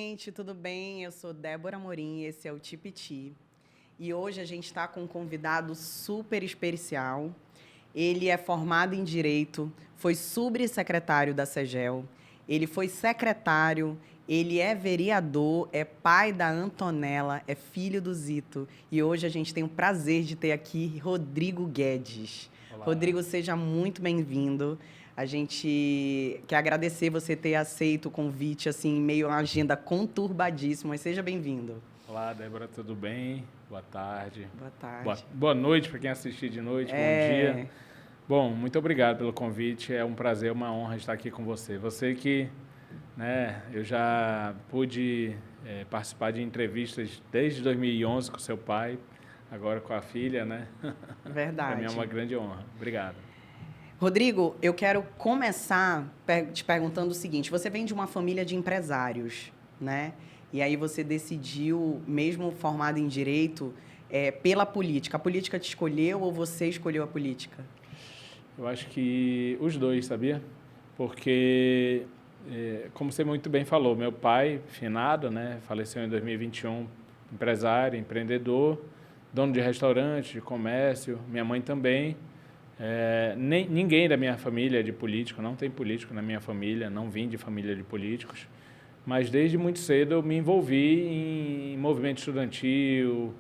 gente, tudo bem? Eu sou Débora Amorim, esse é o Tipiti. E hoje a gente está com um convidado super especial. Ele é formado em Direito, foi subsecretário da SEGEL, ele foi secretário, ele é vereador, é pai da Antonella, é filho do Zito. E hoje a gente tem o prazer de ter aqui Rodrigo Guedes. Olá. Rodrigo, seja muito bem-vindo. A gente quer agradecer você ter aceito o convite, assim, em meio a uma agenda conturbadíssima, mas seja bem-vindo. Olá, Débora, tudo bem? Boa tarde. Boa tarde. Boa noite para quem assistir de noite, bom dia. Bom, muito obrigado pelo convite, é um prazer, uma honra estar aqui com você. Você que, né, eu já pude participar de entrevistas desde 2011 com seu pai, agora com a filha, né? Verdade. Para mim é uma grande honra. Obrigado. Rodrigo, eu quero começar te perguntando o seguinte: você vem de uma família de empresários, né? E aí você decidiu, mesmo formado em Direito, pela política. A política te escolheu ou você escolheu a política? Eu acho que os dois, sabia? Porque, como você muito bem falou, meu pai, finado, né, faleceu em 2021, empresário, empreendedor, dono de restaurante, de comércio, minha mãe também. Ninguém da minha família é de político, não tem político na minha família, não vim de família de políticos, mas desde muito cedo eu me envolvi em movimento estudantil,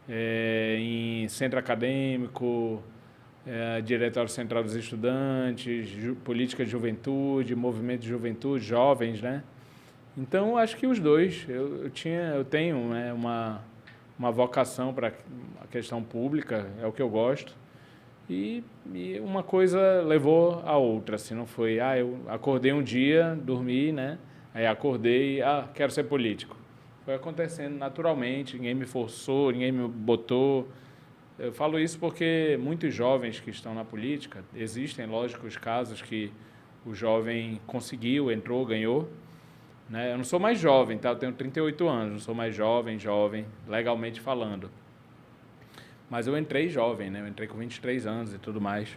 em centro acadêmico, Diretório Central dos Estudantes, política de juventude, movimento de juventude, jovens, né? Então, acho que os dois. Eu tenho, né, uma vocação para a questão pública, é o que eu gosto. E uma coisa levou a outra, assim, não foi, eu acordei um dia, dormi, né? Aí acordei, quero ser político. Foi acontecendo naturalmente, ninguém me forçou, ninguém me botou. Eu falo isso porque muitos jovens que estão na política, existem, lógico, os casos que o jovem conseguiu, entrou, ganhou, né? Eu não sou mais jovem, tá? Eu tenho 38 anos, não sou mais jovem, legalmente falando. Mas eu entrei jovem, né? Eu entrei com 23 anos e tudo mais.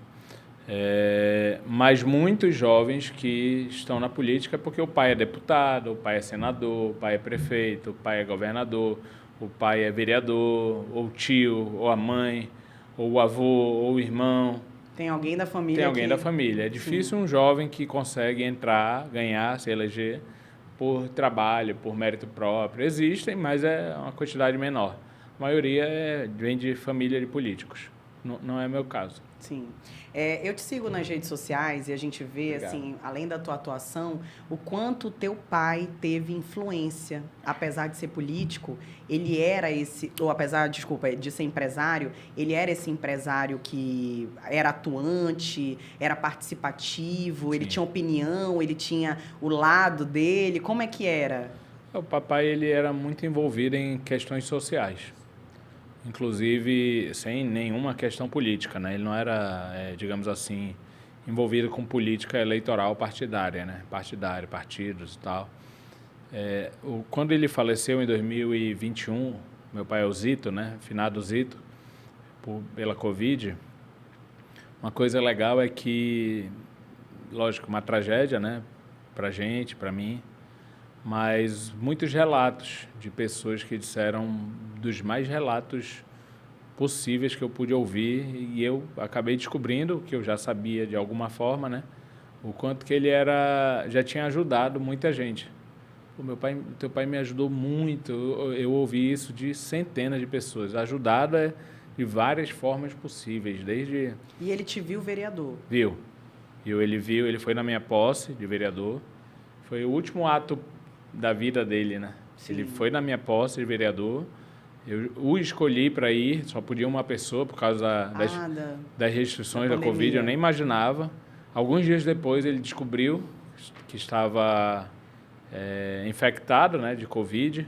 Mas muitos jovens que estão na política porque o pai é deputado, o pai é senador, o pai é prefeito, o pai é governador, o pai é vereador, ou o tio, ou a mãe, ou o avô, ou o irmão. Tem alguém da família Tem alguém da família. É difícil um jovem que consegue entrar, ganhar, se eleger por trabalho, por mérito próprio. Existem, mas é uma quantidade menor. A maioria vem de família de políticos. Não é meu caso. Sim. Eu te sigo nas redes sociais e a gente vê, Obrigado. assim, além da tua atuação, o quanto teu pai teve influência. Apesar de ser político, ele era esse... Ou apesar, desculpa, de ser empresário, ele era esse empresário que era atuante, era participativo, Sim. Ele tinha opinião, ele tinha o lado dele. Como é que era? O papai ele era muito envolvido em questões sociais. Inclusive sem nenhuma questão política, né? Ele não era, digamos assim, envolvido com política eleitoral partidária, né? Partidária, partidos e tal. Quando ele faleceu em 2021, meu pai é o Zito, né? Finado Zito, pela Covid. Uma coisa legal é que, lógico, uma tragédia, né? Pra gente, pra mim. Mas muitos relatos de pessoas que disseram dos mais relatos possíveis que eu pude ouvir, e eu acabei descobrindo, que eu já sabia de alguma forma, né, o quanto que ele já tinha ajudado muita gente. Teu pai me ajudou muito, eu ouvi isso de centenas de pessoas, ajudado de várias formas possíveis, desde... E ele te viu vereador? Viu. Ele foi na minha posse de vereador, foi o último ato da vida dele, né? Sim. Ele foi na minha posse de vereador, eu o escolhi para ir, só podia uma pessoa por causa das restrições da Covid, eu nem imaginava. Alguns dias depois ele descobriu que estava infectado, né, de Covid,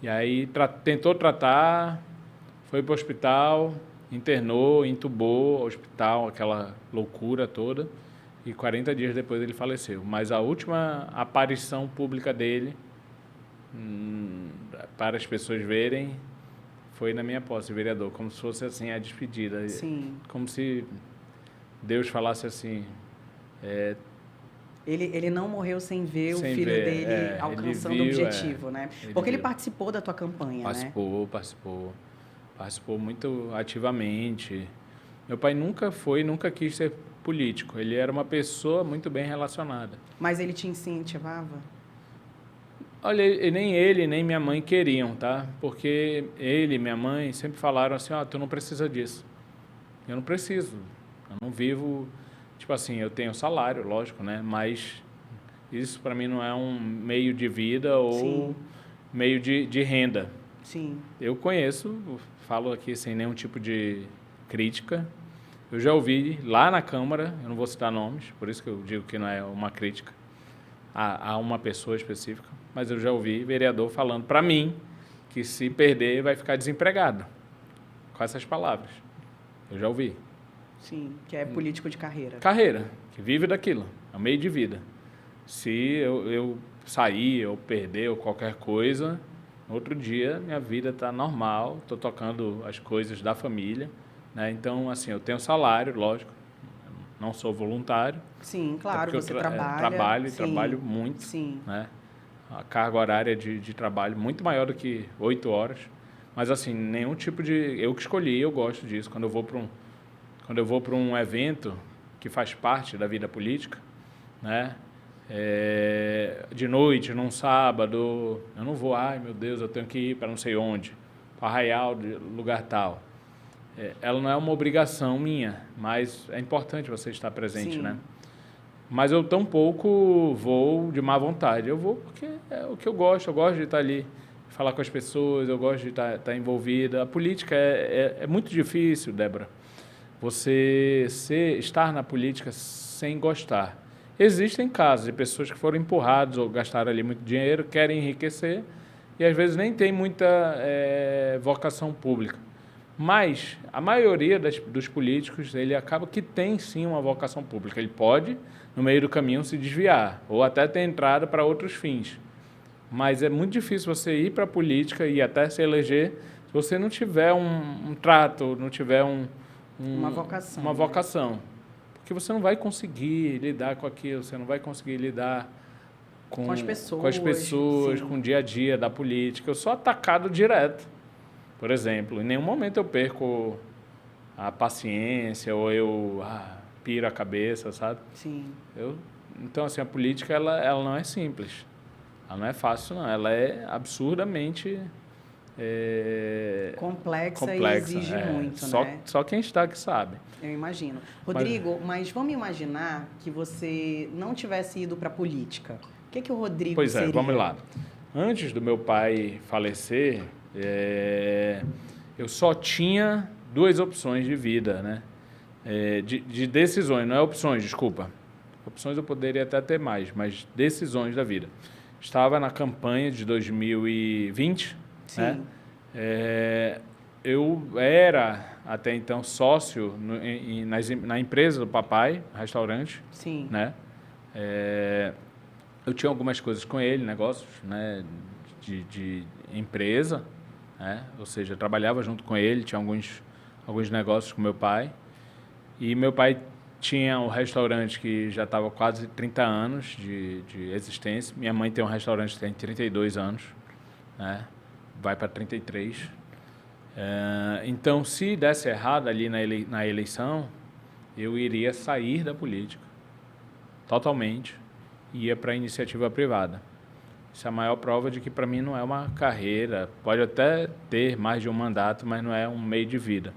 e aí tentou tratar, foi para o hospital, internou, entubou, hospital, aquela loucura toda. E 40 dias depois ele faleceu. Mas a última aparição pública dele, para as pessoas verem, foi na minha posse de vereador, como se fosse assim a despedida. Sim. Como se Deus falasse assim, Ele não morreu sem ver o Sem filho ver, dele alcançando o ele viu, objetivo, né? ele Porque ele viu. participou da tua campanha, né? Participou muito ativamente. Meu pai nunca quis ser político. Ele era uma pessoa muito bem relacionada. Mas ele te incentivava? Olha, nem ele, nem minha mãe queriam, tá? Porque ele e minha mãe sempre falaram assim, tu não precisa disso. Eu não preciso. Eu não vivo... Tipo assim, eu tenho salário, lógico, né? Mas isso para mim não é um meio de vida ou Sim. meio de renda. Sim. Eu conheço, falo aqui sem nenhum tipo de crítica. Eu já ouvi lá na Câmara, eu não vou citar nomes, por isso que eu digo que não é uma crítica a uma pessoa específica, mas eu já ouvi vereador falando para mim que se perder vai ficar desempregado. Com essas palavras. Eu já ouvi. Sim, que é político de carreira. Carreira, que vive daquilo, é um meio de vida. Se eu sair ou perder ou qualquer coisa, no outro dia minha vida está normal, estou tocando as coisas da família, né? Então, assim, eu tenho salário, lógico, não sou voluntário. Sim, claro, você trabalho. Sim, Trabalho muito, sim. né? A carga horária de trabalho muito maior do que 8 horas, mas assim, nenhum tipo de... Eu que escolhi, eu gosto disso. Quando eu vou para um evento que faz parte da vida política, né? De noite, num sábado, eu não vou, ai meu Deus, eu tenho que ir para não sei onde, para Arraial, de lugar tal. Ela não é uma obrigação minha, mas é importante você estar presente, Sim. né? Mas eu tampouco vou de má vontade. Eu vou porque é o que eu gosto de estar ali, falar com as pessoas, eu gosto de estar envolvida. A política é muito difícil, Débora, você estar na política sem gostar. Existem casos de pessoas que foram empurradas ou gastaram ali muito dinheiro, querem enriquecer e às vezes nem tem muita vocação pública. Mas a maioria dos políticos, ele acaba que tem sim uma vocação pública. Ele pode, no meio do caminho, se desviar ou até ter entrada para outros fins. Mas é muito difícil você ir para a política e até se eleger se você não tiver um trato, não tiver uma vocação. Uma vocação. Porque você não vai conseguir lidar com aquilo, você não vai conseguir lidar com as pessoas, com o dia a dia da política. Eu sou atacado direto, por exemplo. Em nenhum momento eu perco a paciência ou eu piro a cabeça, sabe? Sim. Então, assim, a política ela não é simples. Ela não é fácil, não. Ela é absurdamente... complexa e exige muito, né? Só quem está que sabe. Eu imagino. Rodrigo, mas vamos imaginar que você não tivesse ido para a política. O que o Rodrigo seria? Pois é, vamos lá. Antes do meu pai falecer, eu só tinha 2 opções de vida, né? De decisões, não é opções, desculpa. Opções eu poderia até ter mais, mas decisões da vida. Estava na campanha de 2020, sim. Né? Eu era, até então, sócio na empresa do papai, restaurante. Sim. Né? Eu tinha algumas coisas com ele, negócios, né? de empresa, né? Ou seja, eu trabalhava junto com ele, tinha alguns negócios com meu pai. E meu pai tinha um restaurante que já estava quase 30 anos de existência. Minha mãe tem um restaurante que tem 32 anos, né? Vai para 33. Então, se desse errado ali na eleição, eu iria sair da política totalmente e ia para a iniciativa privada. Isso é a maior prova de que, para mim, não é uma carreira. Pode até ter mais de um mandato, mas não é um meio de vida.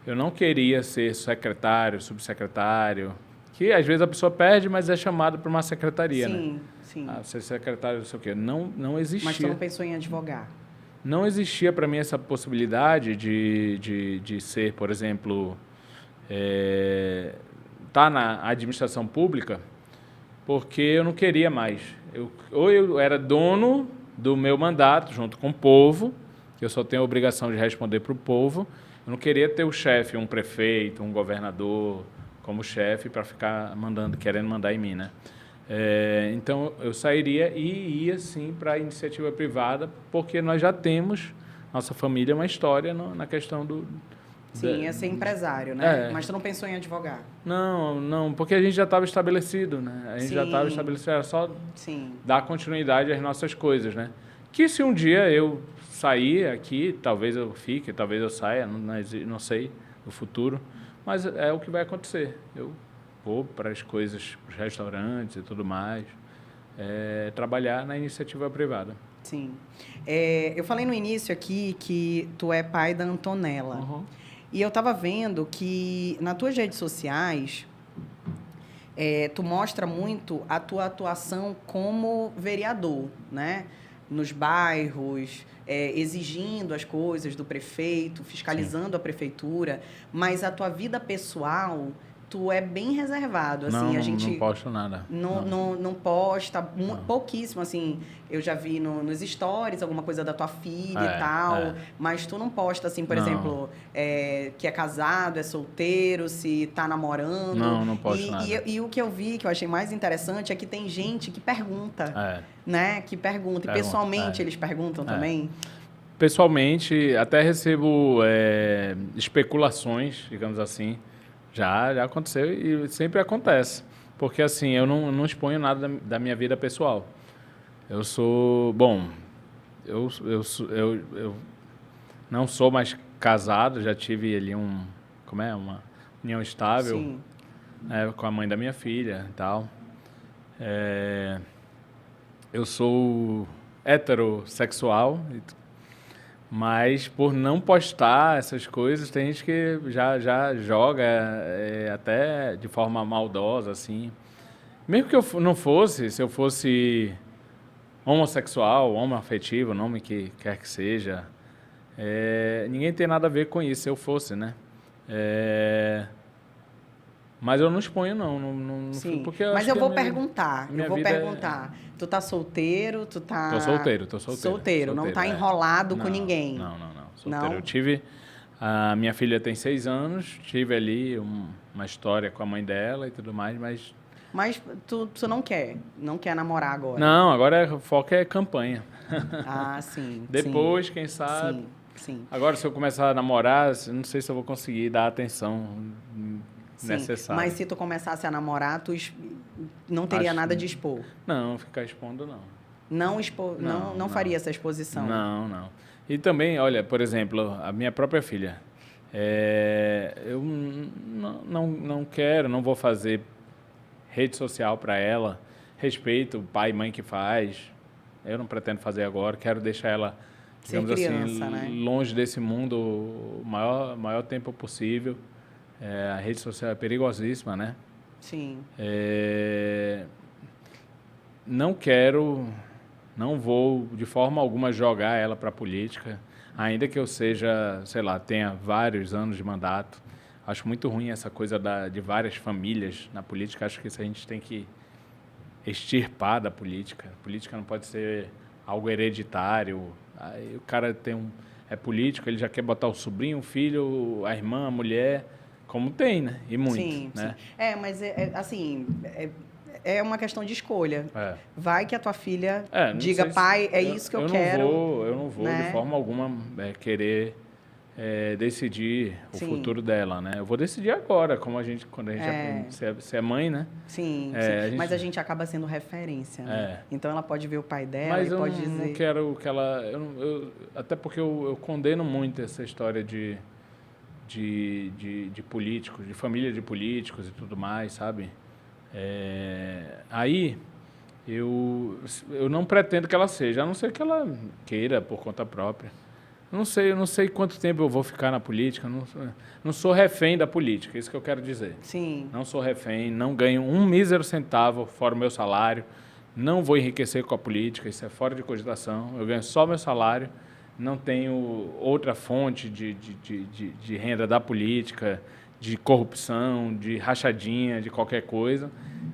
Eu não queria ser secretário, subsecretário, que às vezes a pessoa perde, mas é chamado para uma secretaria, sim, né? Sim, ser secretário, não sei o quê. Não existia. Mas você não pensou em advogar? Não existia para mim essa possibilidade de ser, por exemplo, tá na administração pública, porque eu não queria mais. Ou eu era dono do meu mandato junto com o povo, que eu só tenho a obrigação de responder para o povo. Eu não queria ter o chefe, um prefeito, um governador como chefe para ficar querendo mandar em mim, né? Então, eu sairia e ia, sim, para a iniciativa privada, porque nós já temos, nossa família, uma história na questão Sim, ia ser empresário, né? É. Mas tu não pensou em advogar? Não, porque a gente já estava estabelecido, né? A gente já estava Sim. estabelecido, era só Sim. dar continuidade às nossas coisas, né? Que se um dia eu sair aqui, talvez eu fique, talvez eu saia, não sei, no futuro, mas é o que vai acontecer. Eu vou para as coisas, para os restaurantes e tudo mais, trabalhar na iniciativa privada. Sim. Eu falei no início aqui que tu é pai da Antonella. Uhum. E eu estava vendo que nas tuas redes sociais, tu mostra muito a tua atuação como vereador, né? Nos bairros, exigindo as coisas do prefeito, fiscalizando a prefeitura, mas a tua vida pessoal, tu é bem reservado, assim, a gente não posto nada. não posta, pouquíssimo, assim, eu já vi nos stories alguma coisa da tua filha e tal, mas tu não posta, assim, por exemplo, que é casado, é solteiro, se tá namorando. Não posto nada. E o que eu vi, que eu achei mais interessante, é que tem gente que pergunta, né? Que pergunta. E pessoalmente eles perguntam também? Pessoalmente, até recebo especulações, digamos assim. Já aconteceu e sempre acontece. Porque, assim, eu não exponho nada da minha vida pessoal. Eu sou... Bom, eu não sou mais casado, já tive ali uma união estável. Sim. Com a mãe da minha filha e tal. Eu sou heterossexual, mas por não postar essas coisas, tem gente que já joga até de forma maldosa, assim. Mesmo que eu não fosse, se eu fosse homossexual, homoafetivo, o nome que quer que seja, ninguém tem nada a ver com isso, se eu fosse, né? Mas eu não exponho, não Sim, porque mas eu vou perguntar. Tu tá solteiro, tu tá... Tô solteiro. Solteiro, não tá enrolado com ninguém. Não. Solteiro. Eu tive... A minha filha tem 6 anos, tive ali uma história com a mãe dela e tudo mais, mas... Mas tu não quer namorar agora? Não, agora o foco é campanha. Ah, sim. Depois, quem sabe... Sim. Agora, se eu começar a namorar, não sei se eu vou conseguir dar a atenção necessária. Mas se tu começasse a namorar, tu não teria nada de expor? Não, ficar expondo, não. Não faria essa exposição? Não. E também, olha, por exemplo, a minha própria filha. Eu não vou fazer rede social para ela. Respeito o pai e mãe que faz. Eu não pretendo fazer agora. Quero deixar ela, digamos criança, assim, né? longe desse mundo o maior tempo possível. A rede social é perigosíssima, né? Sim. Não vou de forma alguma jogar ela para a política, ainda que eu seja, sei lá, tenha vários anos de mandato. Acho muito ruim essa coisa de várias famílias na política. Acho que isso a gente tem que extirpar da política. A política não pode ser algo hereditário. Aí o cara é político, ele já quer botar o sobrinho, o filho, a irmã, a mulher, como tem, né? E muito, sim, né? Sim. Mas assim... É uma questão de escolha. Vai que a tua filha diga, pai, isso que eu quero. Eu não vou de forma alguma querer decidir o futuro dela, né? Eu vou decidir agora, quando a gente se é mãe, né? Sim. Mas a gente acaba sendo referência, né? Então ela pode ver o pai dela mas e pode dizer... Mas eu não quero que ela... até porque eu condeno muito essa história de políticos, de família de políticos e tudo mais, sabe? Aí eu não pretendo que ela seja, a não ser que ela queira por conta própria. Eu não sei quanto tempo eu vou ficar na política, não sou refém da política, isso que eu quero dizer. Sim. Não sou refém, não ganho um mísero centavo fora o meu salário, não vou enriquecer com a política, isso é fora de cogitação, eu ganho só meu salário, não tenho outra fonte de renda da política, de corrupção, de rachadinha, de qualquer coisa.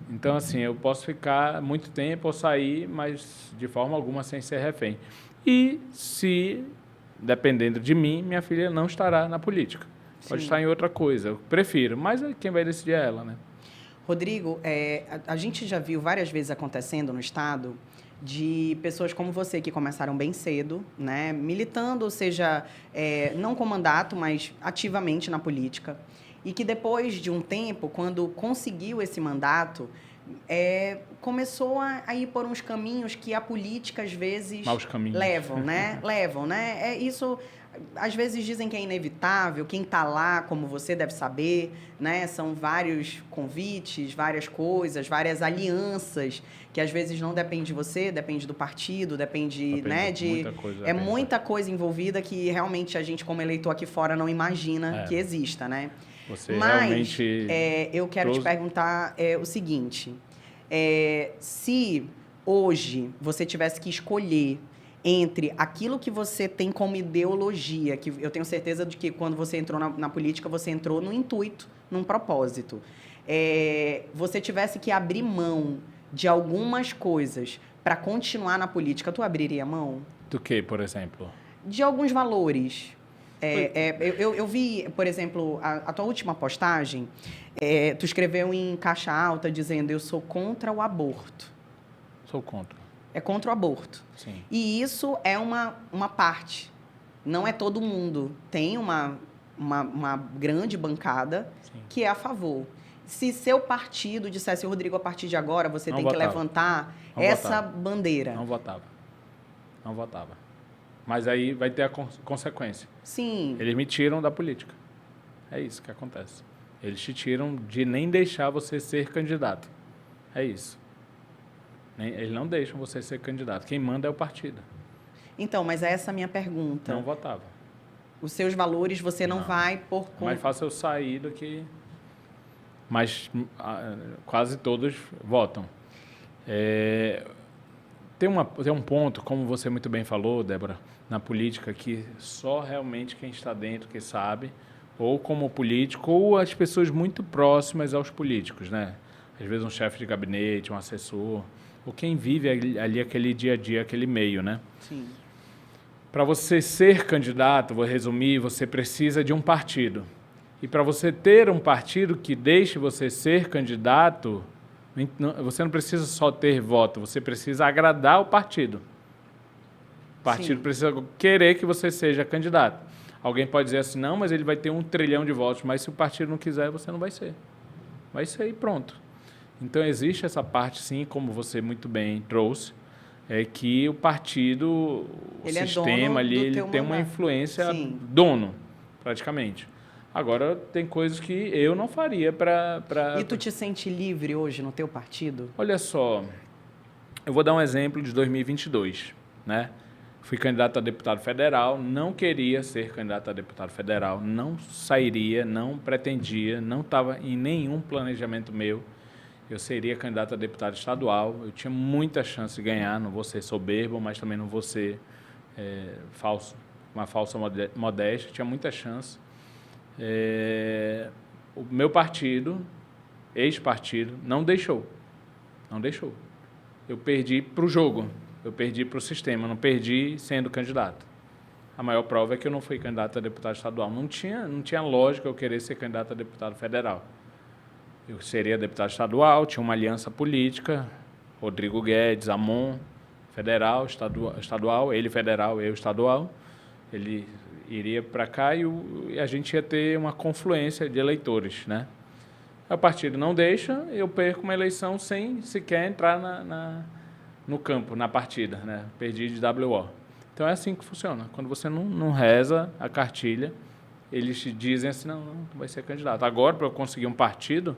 Então, assim, eu posso ficar muito tempo ou sair, mas de forma alguma sem ser refém. E se, dependendo de mim, minha filha não estará na política. Pode estar em outra coisa, eu prefiro, mas quem vai decidir é ela, né? Rodrigo, a gente já viu várias vezes acontecendo no Estado de pessoas como você, que começaram bem cedo, né, militando, seja não com mandato, mas ativamente na política, e que depois de um tempo, quando conseguiu esse mandato, começou a ir por uns caminhos que a política, às vezes, levam, né? Isso, às vezes, dizem que é inevitável. Quem está lá, como você deve saber, né? São vários convites, várias coisas, várias alianças, que às vezes não depende de você, depende do partido, depende né, de... Muita coisa, muita coisa envolvida que realmente a gente, como eleitor aqui fora, não imagina que exista, né? Mas realmente eu quero te perguntar o seguinte, se hoje você tivesse que escolher entre aquilo que você tem como ideologia, que eu tenho certeza de que quando você entrou na política, você entrou no intuito, num propósito, você tivesse que abrir mão de algumas coisas para continuar na política, tu abriria mão? Do que, por exemplo? De alguns valores. Eu vi, por exemplo, a tua última postagem, tu escreveu em caixa alta dizendo: eu sou contra o aborto. Sou contra. É contra o aborto. Sim. E isso é uma parte. Não é todo mundo. Tem uma grande bancada que é a favor. Se seu partido dissesse: Rodrigo, a partir de agora você tem que levantar essa bandeira. Não votava. Não votava. Mas aí vai ter a consequência. Sim. Eles me tiram da política. É isso que acontece. Eles te tiram de nem deixar você ser candidato. É isso. Eles não deixam você ser candidato. Quem manda é o partido. Então, mas essa é a minha pergunta. Não votava. Os seus valores você não vai por conta... É mais fácil eu sair do que... Mas quase todos votam. Tem um ponto, como você muito bem falou, Débora, na política, que só realmente quem está dentro que sabe, ou como político, ou as pessoas muito próximas aos políticos, né? Às vezes um chefe de gabinete, um assessor, ou quem vive ali aquele dia a dia, aquele meio, né? Sim. Para você ser candidato, vou resumir, você precisa de um partido. E para você ter um partido que deixe você ser candidato, você não precisa só ter voto, você precisa agradar o partido. O partido precisa querer que você seja candidato. Alguém pode dizer assim: não, mas ele vai ter 1 trilhão de votos, mas se o partido não quiser, você não vai ser. Vai ser e pronto. Então, existe essa parte, sim, como você muito bem trouxe, que o partido, o sistema ali, ele tem uma influência dono, praticamente. Agora, tem coisas que eu não faria para... E tu te sente livre hoje no teu partido? Olha só, eu vou dar um exemplo de 2022, né? Fui candidato a deputado federal, não queria ser candidato a deputado federal, não sairia, não pretendia, não estava em nenhum planejamento meu. Eu seria candidato a deputado estadual, eu tinha muita chance de ganhar, não vou ser soberbo, mas também não vou ser falso, uma falsa modéstia, tinha muita chance. O meu partido, ex-partido, não deixou. Eu perdi para o jogo, eu perdi para o sistema, não perdi sendo candidato. A maior prova é que eu não fui candidato a deputado estadual. Não tinha lógica eu querer ser candidato a deputado federal. Eu seria deputado estadual, tinha uma aliança política, Rodrigo Guedes, Amon, federal, estadual, ele federal, eu estadual. Ele iria para cá e a gente ia ter uma confluência de eleitores, né? O partido não deixa, eu perco uma eleição sem sequer entrar no campo, na partida, né? Perdi de WO. Então é assim que funciona. Quando você não reza a cartilha, eles te dizem assim: não, tu vai ser candidato. Agora, para eu conseguir um partido,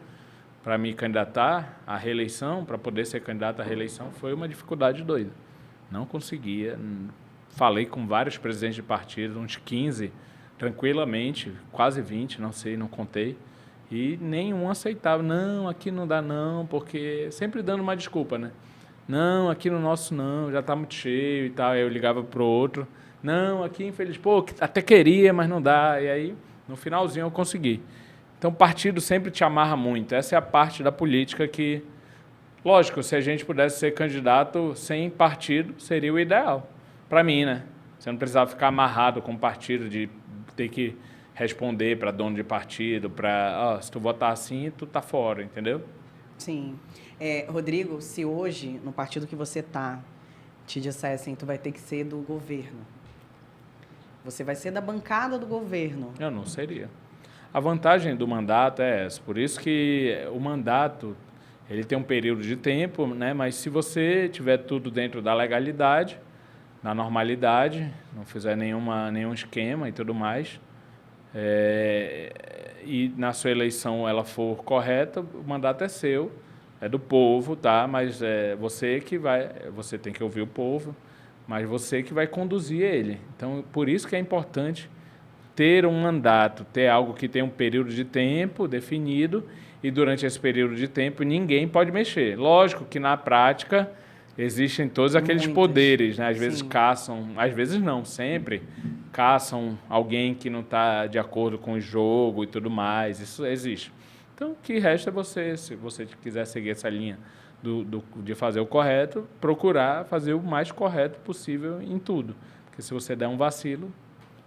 para me candidatar à reeleição, para poder ser candidato à reeleição, foi uma dificuldade doida. Não conseguia. Falei com vários presidentes de partido, uns 15, tranquilamente, quase 20, não sei, não contei. E nenhum aceitava. Não, aqui não dá não, porque sempre dando uma desculpa, né? Não, aqui no nosso não, já está muito cheio e tal. Aí eu ligava para o outro. Não, aqui infelizmente, até queria, mas não dá. E aí, no finalzinho, eu consegui. Então, o partido sempre te amarra muito. Essa é a parte da política que, lógico, se a gente pudesse ser candidato sem partido, seria o ideal. Para mim, né? Você não precisava ficar amarrado com o partido, de ter que responder para dono de partido, para, se tu votar assim, tu tá fora, entendeu? Sim. Rodrigo, se hoje, no partido que você está, te dissessem, tu vai ter que ser do governo, você vai ser da bancada do governo. Eu não seria. A vantagem do mandato é essa, por isso que o mandato, ele tem um período de tempo, né? Mas se você tiver tudo dentro da legalidade, na normalidade, não fizer nenhum esquema e tudo mais, e na sua eleição ela for correta, o mandato é seu, é do povo, tá? Mas você tem que ouvir o povo, mas você que vai conduzir ele. Então, por isso que é importante ter um mandato, ter algo que tem um período de tempo definido e durante esse período de tempo ninguém pode mexer. Lógico que na prática existem todos aqueles poderes, né? Às vezes caçam, às vezes não, sempre caçam alguém que não está de acordo com o jogo e tudo mais, isso existe. Então, o que resta é você, se você quiser seguir essa linha de fazer o correto, procurar fazer o mais correto possível em tudo. Porque se você der um vacilo,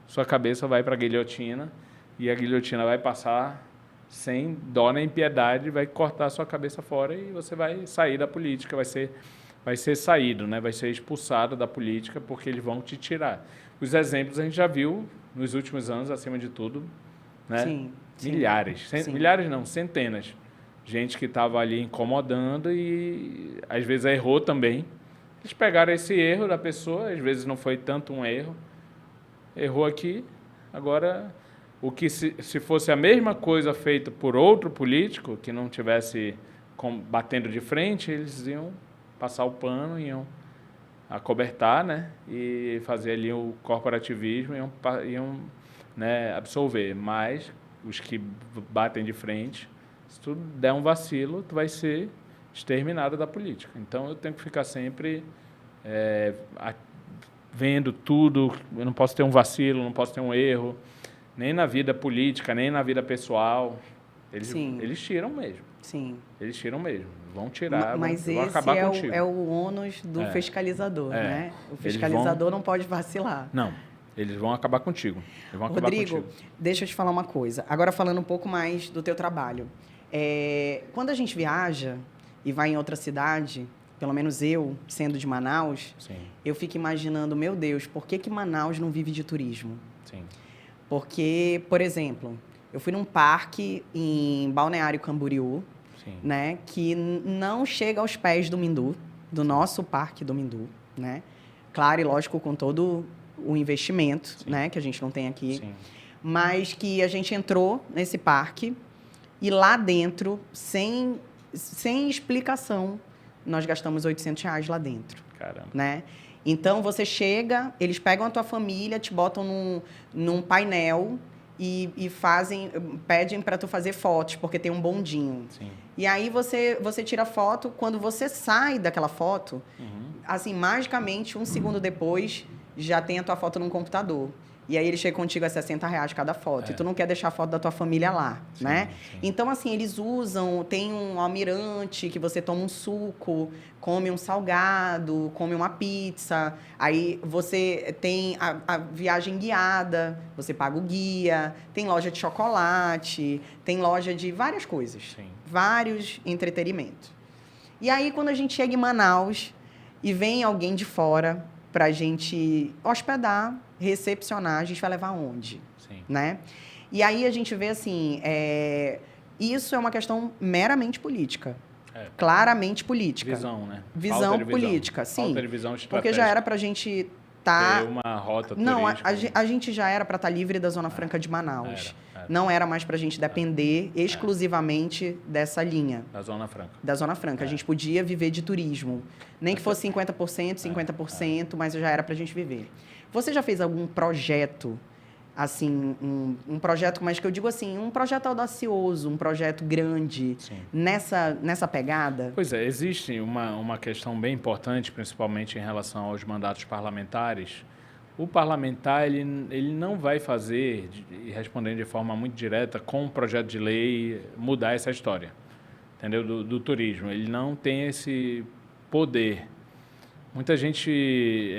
sua cabeça vai para a guilhotina e a guilhotina vai passar sem dó nem piedade, vai cortar a sua cabeça fora e você vai sair da política, vai ser saído, né? Vai ser expulsado da política porque eles vão te tirar. Os exemplos a gente já viu nos últimos anos, acima de tudo, né? Sim. Milhares, milhares não, centenas. Gente que estava ali incomodando e às vezes errou também. Eles pegaram esse erro da pessoa, às vezes não foi tanto um erro, errou aqui, agora o que se fosse a mesma coisa feita por outro político que não tivesse batendo de frente, eles iam passar o pano, iam acobertar, né, e fazer ali o corporativismo, iam né, absolver. Mas os que batem de frente, se tu der um vacilo, tu vai ser exterminado da política. Então eu tenho que ficar sempre vendo tudo, eu não posso ter um vacilo, não posso ter um erro, nem na vida política, nem na vida pessoal. Eles tiram mesmo. Sim. Eles tiram mesmo. Vão tirar, mas vão acabar contigo. Mas esse é o ônus do fiscalizador, né? O fiscalizador não pode vacilar. Não, eles vão acabar contigo. Rodrigo, deixa eu te falar uma coisa. Agora falando um pouco mais do teu trabalho. Quando a gente viaja e vai em outra cidade, pelo menos eu, sendo de Manaus, Sim. eu fico imaginando, meu Deus, por que Manaus não vive de turismo? Sim. Porque, por exemplo, eu fui num parque em Balneário Camboriú, Sim. né, que não chega aos pés do Mindu, do nosso parque do Mindu, né? Claro e lógico, com todo o investimento, né, que a gente não tem aqui. Sim. Mas que a gente entrou nesse parque e lá dentro, sem explicação, nós gastamos R$800 lá dentro. Caramba. Né? Então, você chega, eles pegam a tua família, te botam num painel e pedem para tu fazer fotos, porque tem um bondinho. Sim. E aí, você tira foto. Quando você sai daquela foto, assim, magicamente, 1 segundo depois, já tem a tua foto num computador. E aí, ele chega contigo a R$60 cada foto. E tu não quer deixar a foto da tua família lá, sim, né? Sim. Então, assim, eles usam... Tem um almirante que você toma um suco, come um salgado, come uma pizza. Aí, você tem a viagem guiada, você paga o guia. Tem loja de chocolate, tem loja de várias coisas. Sim. Vários entretenimentos. E aí, quando a gente chega em Manaus e vem alguém de fora pra gente hospedar, recepcionar, a gente vai levar onde? Sim. Né? E aí a gente vê assim, isso é uma questão meramente política. Claramente política. Visão, né? Visão política, sim. Falta de visão estratégica. Porque já era pra gente estar... Ter uma rota Não, turística. a gente já era para estar livre da Zona Franca de Manaus. Era. Não era mais para a gente depender exclusivamente dessa linha. Da Zona Franca. Da Zona Franca. A gente podia viver de turismo. Nem que fosse 50%, 50%, mas já era para a gente viver. Você já fez algum projeto, assim, um projeto, mas que eu digo assim, um projeto audacioso, um projeto grande, nessa pegada? Pois é, existe uma questão bem importante, principalmente em relação aos mandatos parlamentares. O parlamentar, ele não vai fazer, e respondendo de forma muito direta, com um projeto de lei, mudar essa história, entendeu? Do turismo. Ele não tem esse poder. Muita gente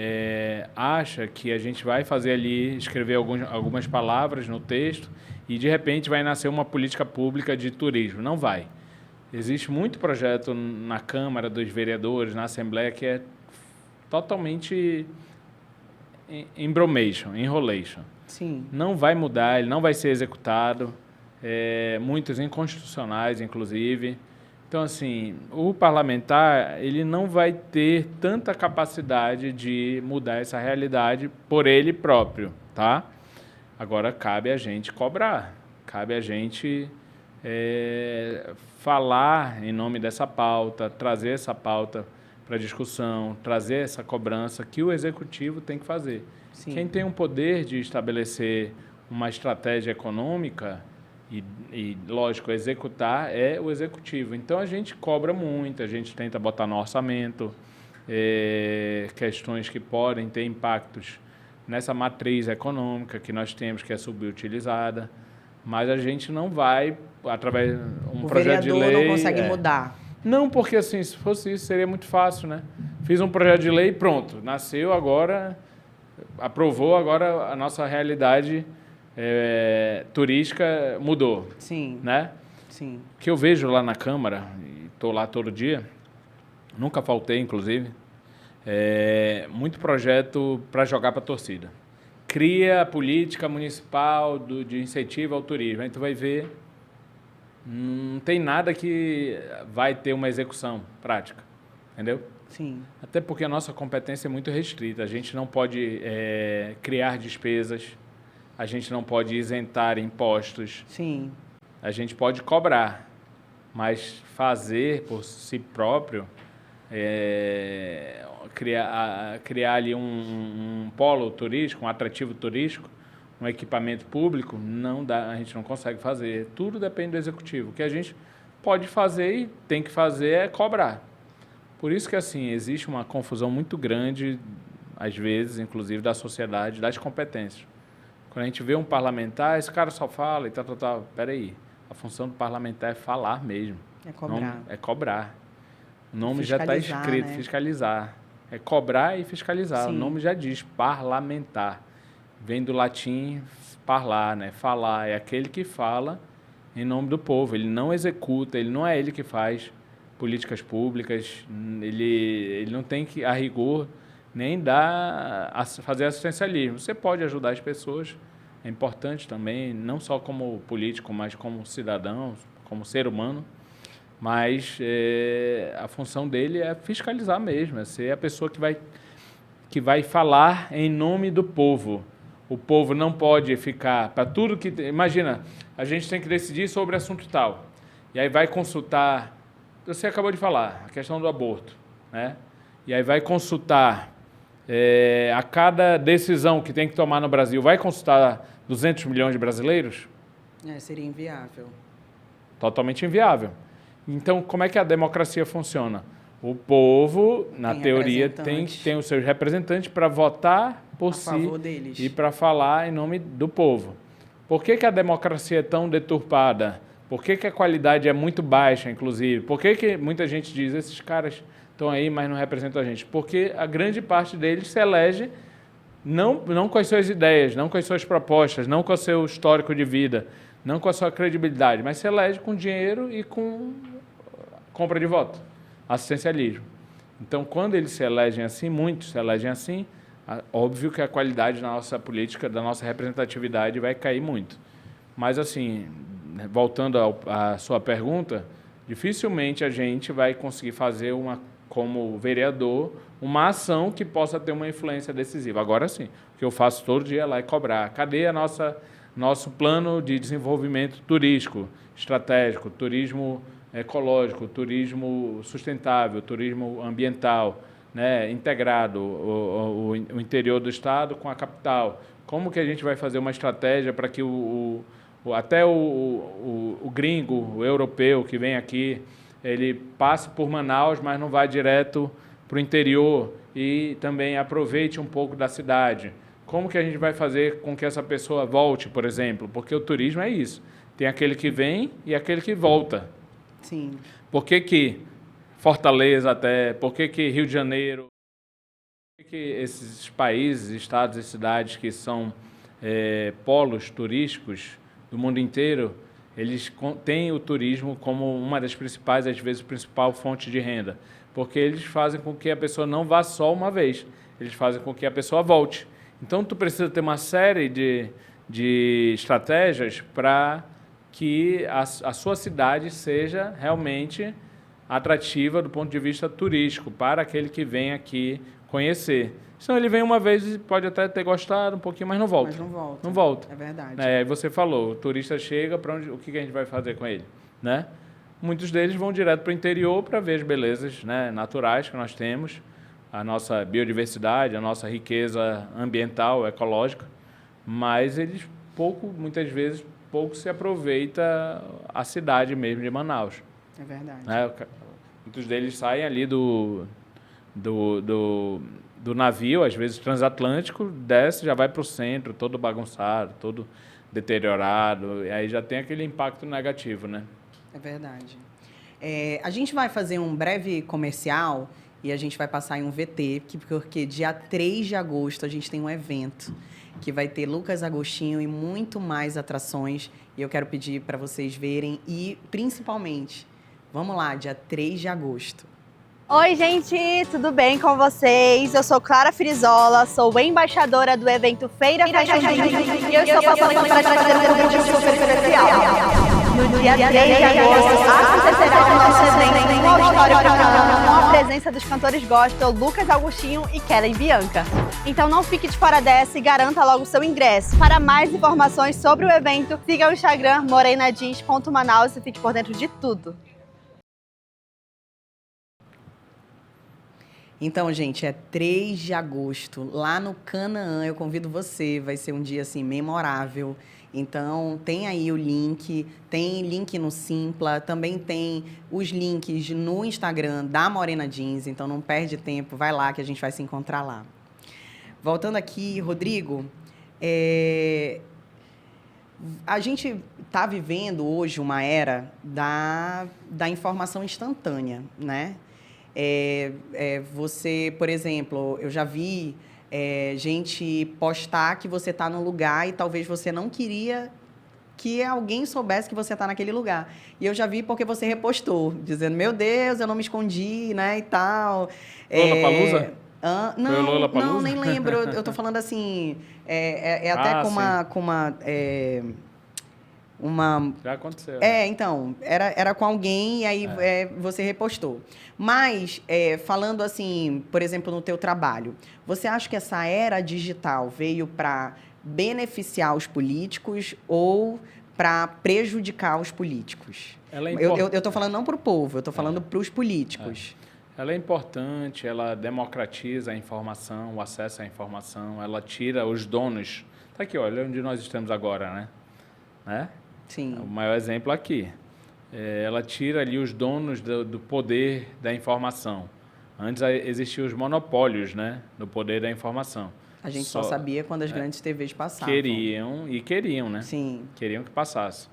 acha que a gente vai fazer ali, escrever algumas palavras no texto e, de repente, vai nascer uma política pública de turismo. Não vai. Existe muito projeto na Câmara dos Vereadores, na Assembleia, que é totalmente enrolation. Sim. Não vai mudar, ele não vai ser executado, muitos inconstitucionais, inclusive. Então, assim, o parlamentar, ele não vai ter tanta capacidade de mudar essa realidade por ele próprio, tá? Agora, cabe a gente cobrar, cabe a gente falar em nome dessa pauta, trazer essa pauta para discussão, trazer essa cobrança que o executivo tem que fazer. Sim. Quem tem o poder de estabelecer uma estratégia econômica e, lógico, executar é o executivo. Então, a gente cobra muito, a gente tenta botar no orçamento questões que podem ter impactos nessa matriz econômica que nós temos, que é subutilizada, mas a gente não vai, através de um projeto de lei... O vereador não consegue mudar. Não, porque assim, se fosse isso, seria muito fácil, né? Fiz um projeto de lei e pronto, nasceu agora, aprovou, agora a nossa realidade turística mudou. Sim. Né? Sim. O que eu vejo lá na Câmara, e estou lá todo dia, nunca faltei, inclusive, muito projeto para jogar para a torcida. Cria política municipal de incentivo ao turismo. Aí tu vai ver, não tem nada que vai ter uma execução prática, entendeu? Sim. Até porque a nossa competência é muito restrita. A gente não pode criar despesas, a gente não pode isentar impostos. Sim. A gente pode cobrar, mas fazer por si próprio, criar ali um polo turístico, um atrativo turístico, um equipamento público, não dá, a gente não consegue fazer. Tudo depende do executivo. O que a gente pode fazer e tem que fazer é cobrar. Por isso que, assim, existe uma confusão muito grande, às vezes, inclusive, da sociedade, das competências. Quando a gente vê um parlamentar, esse cara só fala e tal. Peraí, a função do parlamentar é falar mesmo. É cobrar. É cobrar. O nome já está escrito, né? Fiscalizar. É cobrar e fiscalizar. Sim. O nome já diz, parlamentar. Vem do latim parlar, né? Falar. É aquele que fala em nome do povo. Ele não executa, ele não é ele que faz políticas públicas. Ele não tem que, a rigor, nem fazer assistencialismo. Você pode ajudar as pessoas, é importante também, não só como político, mas como cidadão, como ser humano. Mas a função dele é fiscalizar mesmo, é ser a pessoa que vai falar em nome do povo. O povo não pode ficar para tudo que... Imagina, a gente tem que decidir sobre assunto tal. E aí vai consultar... Você acabou de falar, a questão do aborto, né? E aí vai consultar a cada decisão que tem que tomar no Brasil, vai consultar 200 milhões de brasileiros? Seria inviável. Totalmente inviável. Então, como é que a democracia funciona? O povo, na teoria, tem os seus representantes para votar por si e para falar em nome do povo. Por que a democracia é tão deturpada? Por que a qualidade é muito baixa, inclusive? Por que muita gente diz, esses caras estão aí, mas não representam a gente? Porque a grande parte deles se elege não com as suas ideias, não com as suas propostas, não com o seu histórico de vida, não com a sua credibilidade, mas se elege com dinheiro e com compra de voto, assistencialismo. Então, quando eles se elegem assim, muitos se elegem assim, óbvio que a qualidade da nossa política, da nossa representatividade vai cair muito. Mas, assim, voltando à sua pergunta, dificilmente a gente vai conseguir fazer, como vereador, uma ação que possa ter uma influência decisiva. Agora sim, o que eu faço todo dia lá é cobrar. Cadê nosso plano de desenvolvimento turístico, estratégico, turismo ecológico, turismo sustentável, turismo ambiental, né, integrado, o interior do estado com a capital? Como que a gente vai fazer uma estratégia para que até o gringo, o europeu que vem aqui, ele passe por Manaus, mas não vá direto para o interior e também aproveite um pouco da cidade? Como que a gente vai fazer com que essa pessoa volte, por exemplo? Porque o turismo é isso. Tem aquele que vem e aquele que volta. Sim. Por que Fortaleza por que Rio de Janeiro? Por que esses países, estados e cidades que são polos turísticos do mundo inteiro, eles têm o turismo como uma das principais, às vezes, principal fonte de renda? porque eles fazem com que a pessoa não vá só uma vez, eles fazem com que a pessoa volte. Então, tu precisa ter uma série de estratégias para que a sua cidade seja realmente atrativa do ponto de vista turístico, para aquele que vem aqui conhecer. Senão ele vem uma vez e pode até ter gostado um pouquinho, mas não volta. Mas não volta. Não volta. É verdade. Aí você falou, o turista chega, para onde? O que a gente vai fazer com ele? Né? Muitos deles vão direto para o interior para ver as belezas, né, naturais que nós temos, a nossa biodiversidade, a nossa riqueza ambiental, ecológica, mas eles muitas vezes, pouco se aproveita a cidade mesmo de Manaus. É verdade. Né? Muitos deles saem ali do navio, às vezes transatlântico, desce, já vai para o centro, todo bagunçado, todo deteriorado, e aí já tem aquele impacto negativo, né? É verdade. A gente vai fazer um breve comercial e a gente vai passar em um VT, porque dia 3 de agosto a gente tem um evento que vai ter Lucas Agostinho e muito mais atrações, e eu quero pedir para vocês verem e, principalmente, vamos lá, dia 3 de agosto. Oi, gente, tudo bem com vocês? Eu sou Clara Frizola, sou embaixadora do evento Feira Fashion Week e eu estou passando para fazer um vídeo super especial. No dia 3 de agosto acontecerá o nosso evento no Auditório Cacana, com a presença dos cantores gospel Lucas Agostinho e Kellen Bianca. Então não fique de fora dessa e garanta logo o seu ingresso. Para mais informações sobre o evento, siga o Instagram morenadins.manaus e fique por dentro de tudo. Então, gente, é 3 de agosto, lá no Canaã. Eu convido você, vai ser um dia, assim, memorável. Então, tem aí o link, tem link no Simpla, também tem os links no Instagram da Morena Jeans. Então, não perde tempo, vai lá que a gente vai se encontrar lá. Voltando aqui, Rodrigo, a gente está vivendo hoje uma era da informação instantânea, né? Você, por exemplo, eu já vi gente postar que você está num lugar e talvez você não queria que alguém soubesse que você está naquele lugar. E eu já vi porque você repostou, dizendo, meu Deus, eu não me escondi, né, e tal. Lollapalooza? Não, nem lembro. Eu estou falando assim, até com uma Já aconteceu. Então, era com alguém e aí você repostou. Mas, falando assim, por exemplo, no teu trabalho, você acha que essa era digital veio para beneficiar os políticos ou para prejudicar os políticos? Eu estou falando não para o povo, eu estou falando para os políticos. Ela é importante, ela democratiza a informação, o acesso à informação, ela tira os donos. Está aqui, olha onde nós estamos agora, né? Sim. O maior exemplo aqui. Ela tira ali os donos do poder da informação. Antes existiam os monopólios, né, do poder da informação. A gente só sabia quando as grandes TVs passavam. Queriam, né? Sim. Queriam que passasse.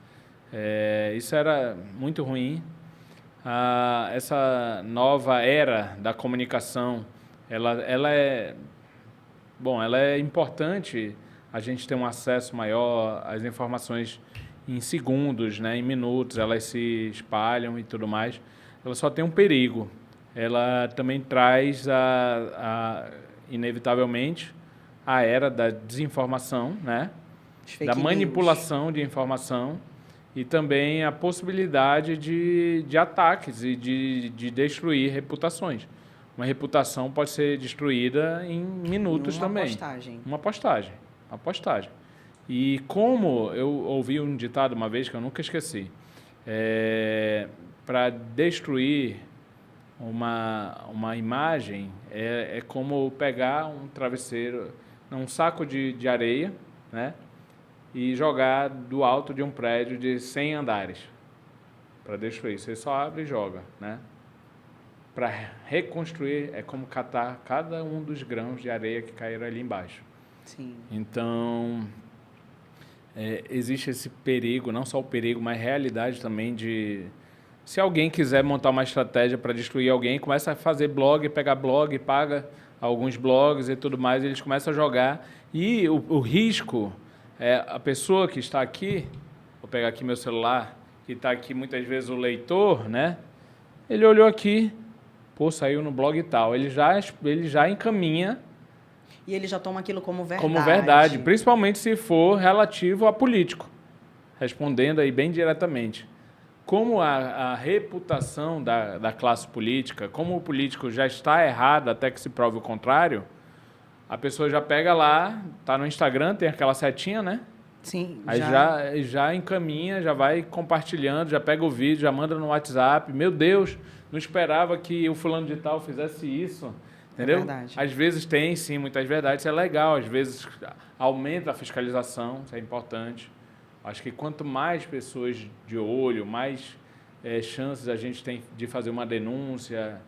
Isso era muito ruim. Essa nova era da comunicação, ela é importante a gente ter um acesso maior às informações em segundos, né, em minutos, elas se espalham e tudo mais. Ela só tem um perigo. Ela também traz, inevitavelmente, a era da desinformação, né, da manipulação de informação e também a possibilidade de ataques e de destruir reputações. Uma reputação pode ser destruída em minutos também. Uma postagem. E como eu ouvi um ditado uma vez que eu nunca esqueci, para destruir uma imagem é como pegar um travesseiro, um saco de areia, né, e jogar do alto de um prédio de 100 andares para destruir. Você só abre e joga, né? Para reconstruir é como catar cada um dos grãos de areia que caíram ali embaixo. Sim. Então, existe esse perigo, não só o perigo, mas a realidade também de... Se alguém quiser montar uma estratégia para destruir alguém, começa a fazer blog, pegar blog, paga alguns blogs e tudo mais, eles começam a jogar. E o risco é a pessoa que está aqui, vou pegar aqui meu celular, que está aqui muitas vezes o leitor, né? Ele olhou aqui, pô, saiu no blog e tal. Ele já encaminha E ele já toma aquilo como verdade. como verdade, principalmente se for relativo a político, respondendo aí bem diretamente. Como a reputação da classe política, como o político já está errado até que se prove o contrário, a pessoa já pega lá, tá no Instagram, tem aquela setinha, né? Sim, Aí já encaminha, já vai compartilhando, já pega o vídeo, já manda no WhatsApp. Meu Deus, não esperava que o fulano de tal fizesse isso. Entendeu? É verdade. Às vezes tem, sim, muitas verdades, isso é legal. Às vezes aumenta a fiscalização, isso é importante. Acho que quanto mais pessoas de olho, mais chances a gente tem de fazer uma denúncia,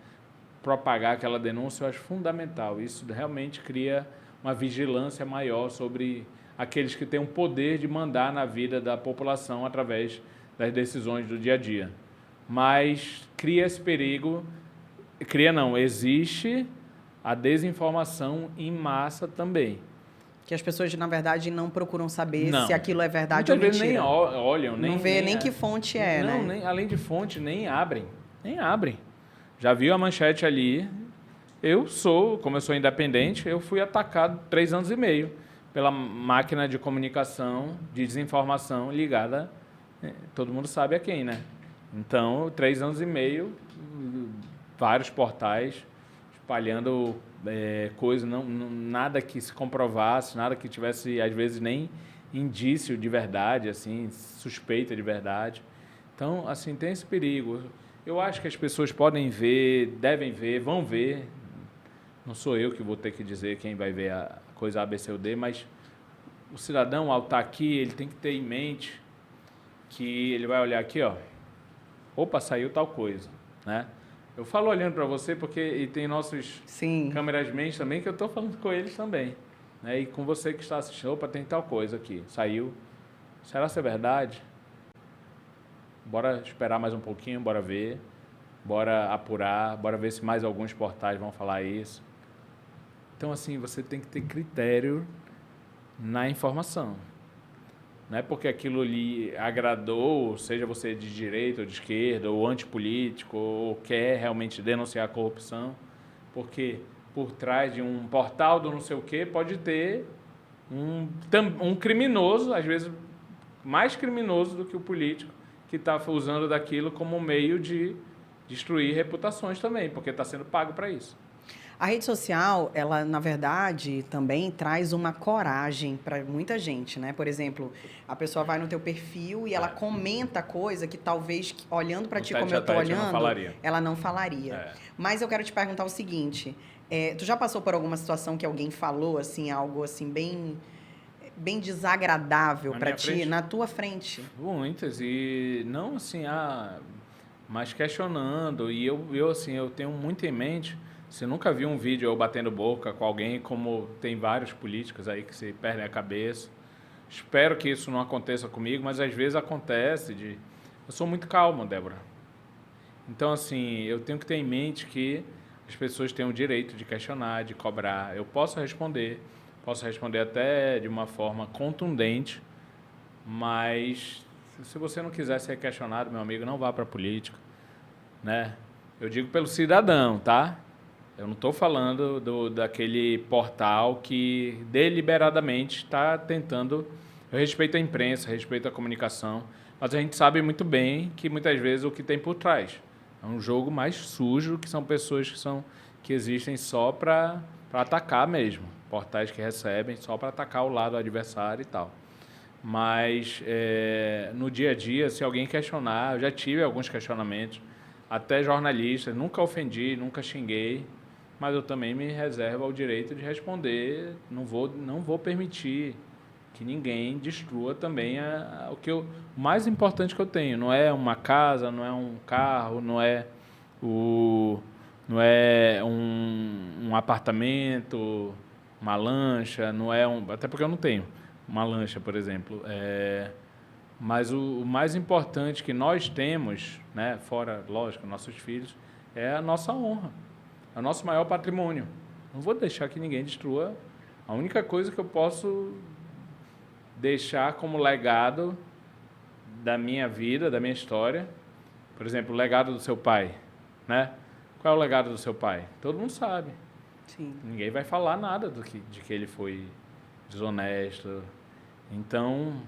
propagar aquela denúncia, eu acho fundamental. Isso realmente cria uma vigilância maior sobre aqueles que têm o poder de mandar na vida da população através das decisões do dia a dia. Mas cria esse perigo, existe a desinformação em massa também. Que as pessoas, na verdade, não procuram saber Não. se aquilo é verdade Muitas ou vezes mentira. nem olham, não vê nem que fonte é, não, né? nem, além de fonte, nem abrem. Já viu a manchete ali? Como eu sou independente, eu fui atacado 3 anos e meio pela máquina de comunicação, de desinformação ligada, todo mundo sabe a quem, né? Então, 3 anos e meio, vários portais espalhando coisas, nada que se comprovasse, nada que tivesse, às vezes, nem indício de verdade, assim, suspeita de verdade. Então, assim, tem esse perigo. Eu acho que as pessoas podem ver, devem ver, vão ver. Não sou eu que vou ter que dizer quem vai ver a coisa A, B, C ou D, mas o cidadão, ao estar aqui, ele tem que ter em mente que ele vai olhar aqui, ó, opa, saiu tal coisa, né? Eu falo olhando para você porque tem nossos cameramen também, que eu estou falando com eles também, né? E com você que está assistindo, opa, tem tal coisa aqui, saiu. Será que é verdade? Bora esperar mais um pouquinho, bora ver, bora apurar, bora ver se mais alguns portais vão falar isso. Então, assim, você tem que ter critério na informação. Não é porque aquilo lhe agradou, seja você de direita ou de esquerda, ou antipolítico, ou quer realmente denunciar a corrupção, porque por trás de um portal do não sei o quê pode ter um criminoso, às vezes mais criminoso do que o político, que está usando daquilo como meio de destruir reputações também, porque está sendo pago para isso. A rede social, ela, na verdade, também traz uma coragem para muita gente, né? Por exemplo, a pessoa vai no teu perfil e ela comenta coisa que talvez, olhando para ti como eu estou olhando, ela não falaria. Mas eu quero te perguntar o seguinte, tu já passou por alguma situação que alguém falou, assim, algo assim, bem desagradável para ti, frente? Na tua frente? Muitas, e não assim, mas questionando, e eu assim, eu tenho muito em mente. Você nunca viu um vídeo eu batendo boca com alguém, como tem vários políticos aí que se perdem a cabeça. Espero que isso não aconteça comigo, mas às vezes acontece. Eu sou muito calmo, Débora. Então, assim, eu tenho que ter em mente que as pessoas têm o direito de questionar, de cobrar. Eu posso responder até de uma forma contundente, mas se você não quiser ser questionado, meu amigo, não vá para a política, né? Eu digo pelo cidadão, tá? Eu não estou falando daquele portal que deliberadamente está tentando... Eu respeito a imprensa, respeito a comunicação, mas a gente sabe muito bem que muitas vezes o que tem por trás é um jogo mais sujo, que são pessoas que existem só para atacar mesmo. Portais que recebem só para atacar o lado adversário e tal. Mas no dia a dia, se alguém questionar, eu já tive alguns questionamentos, até jornalistas, nunca ofendi, nunca xinguei, mas eu também me reservo ao direito de responder. Não vou permitir que ninguém destrua também o mais importante que eu tenho. Não é uma casa, não é um carro, não é um apartamento, uma lancha, não é até porque eu não tenho uma lancha, por exemplo. Mas o mais importante que nós temos, né, fora, lógico, nossos filhos, é a nossa honra. É o nosso maior patrimônio. Não vou deixar que ninguém destrua. A única coisa que eu posso deixar como legado da minha vida, da minha história, por exemplo, o legado do seu pai, né? Qual é o legado do seu pai? Todo mundo sabe. Sim. Ninguém vai falar nada de que ele foi desonesto. Então,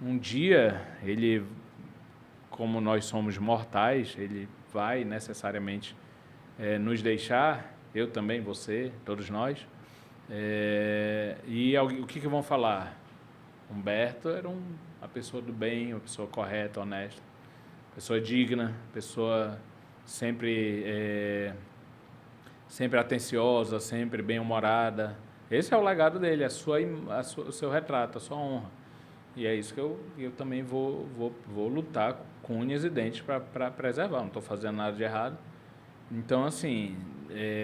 um dia, ele, como nós somos mortais, ele vai necessariamente nos deixar, eu também, você, todos nós. E o que vão falar? Humberto era uma pessoa do bem, uma pessoa correta, honesta, pessoa digna, pessoa sempre atenciosa, sempre bem-humorada. Esse é o legado dele, o seu retrato, a sua honra. E é isso que eu também vou lutar com unhas e dentes para preservar. Não estou fazendo nada de errado. Então, assim,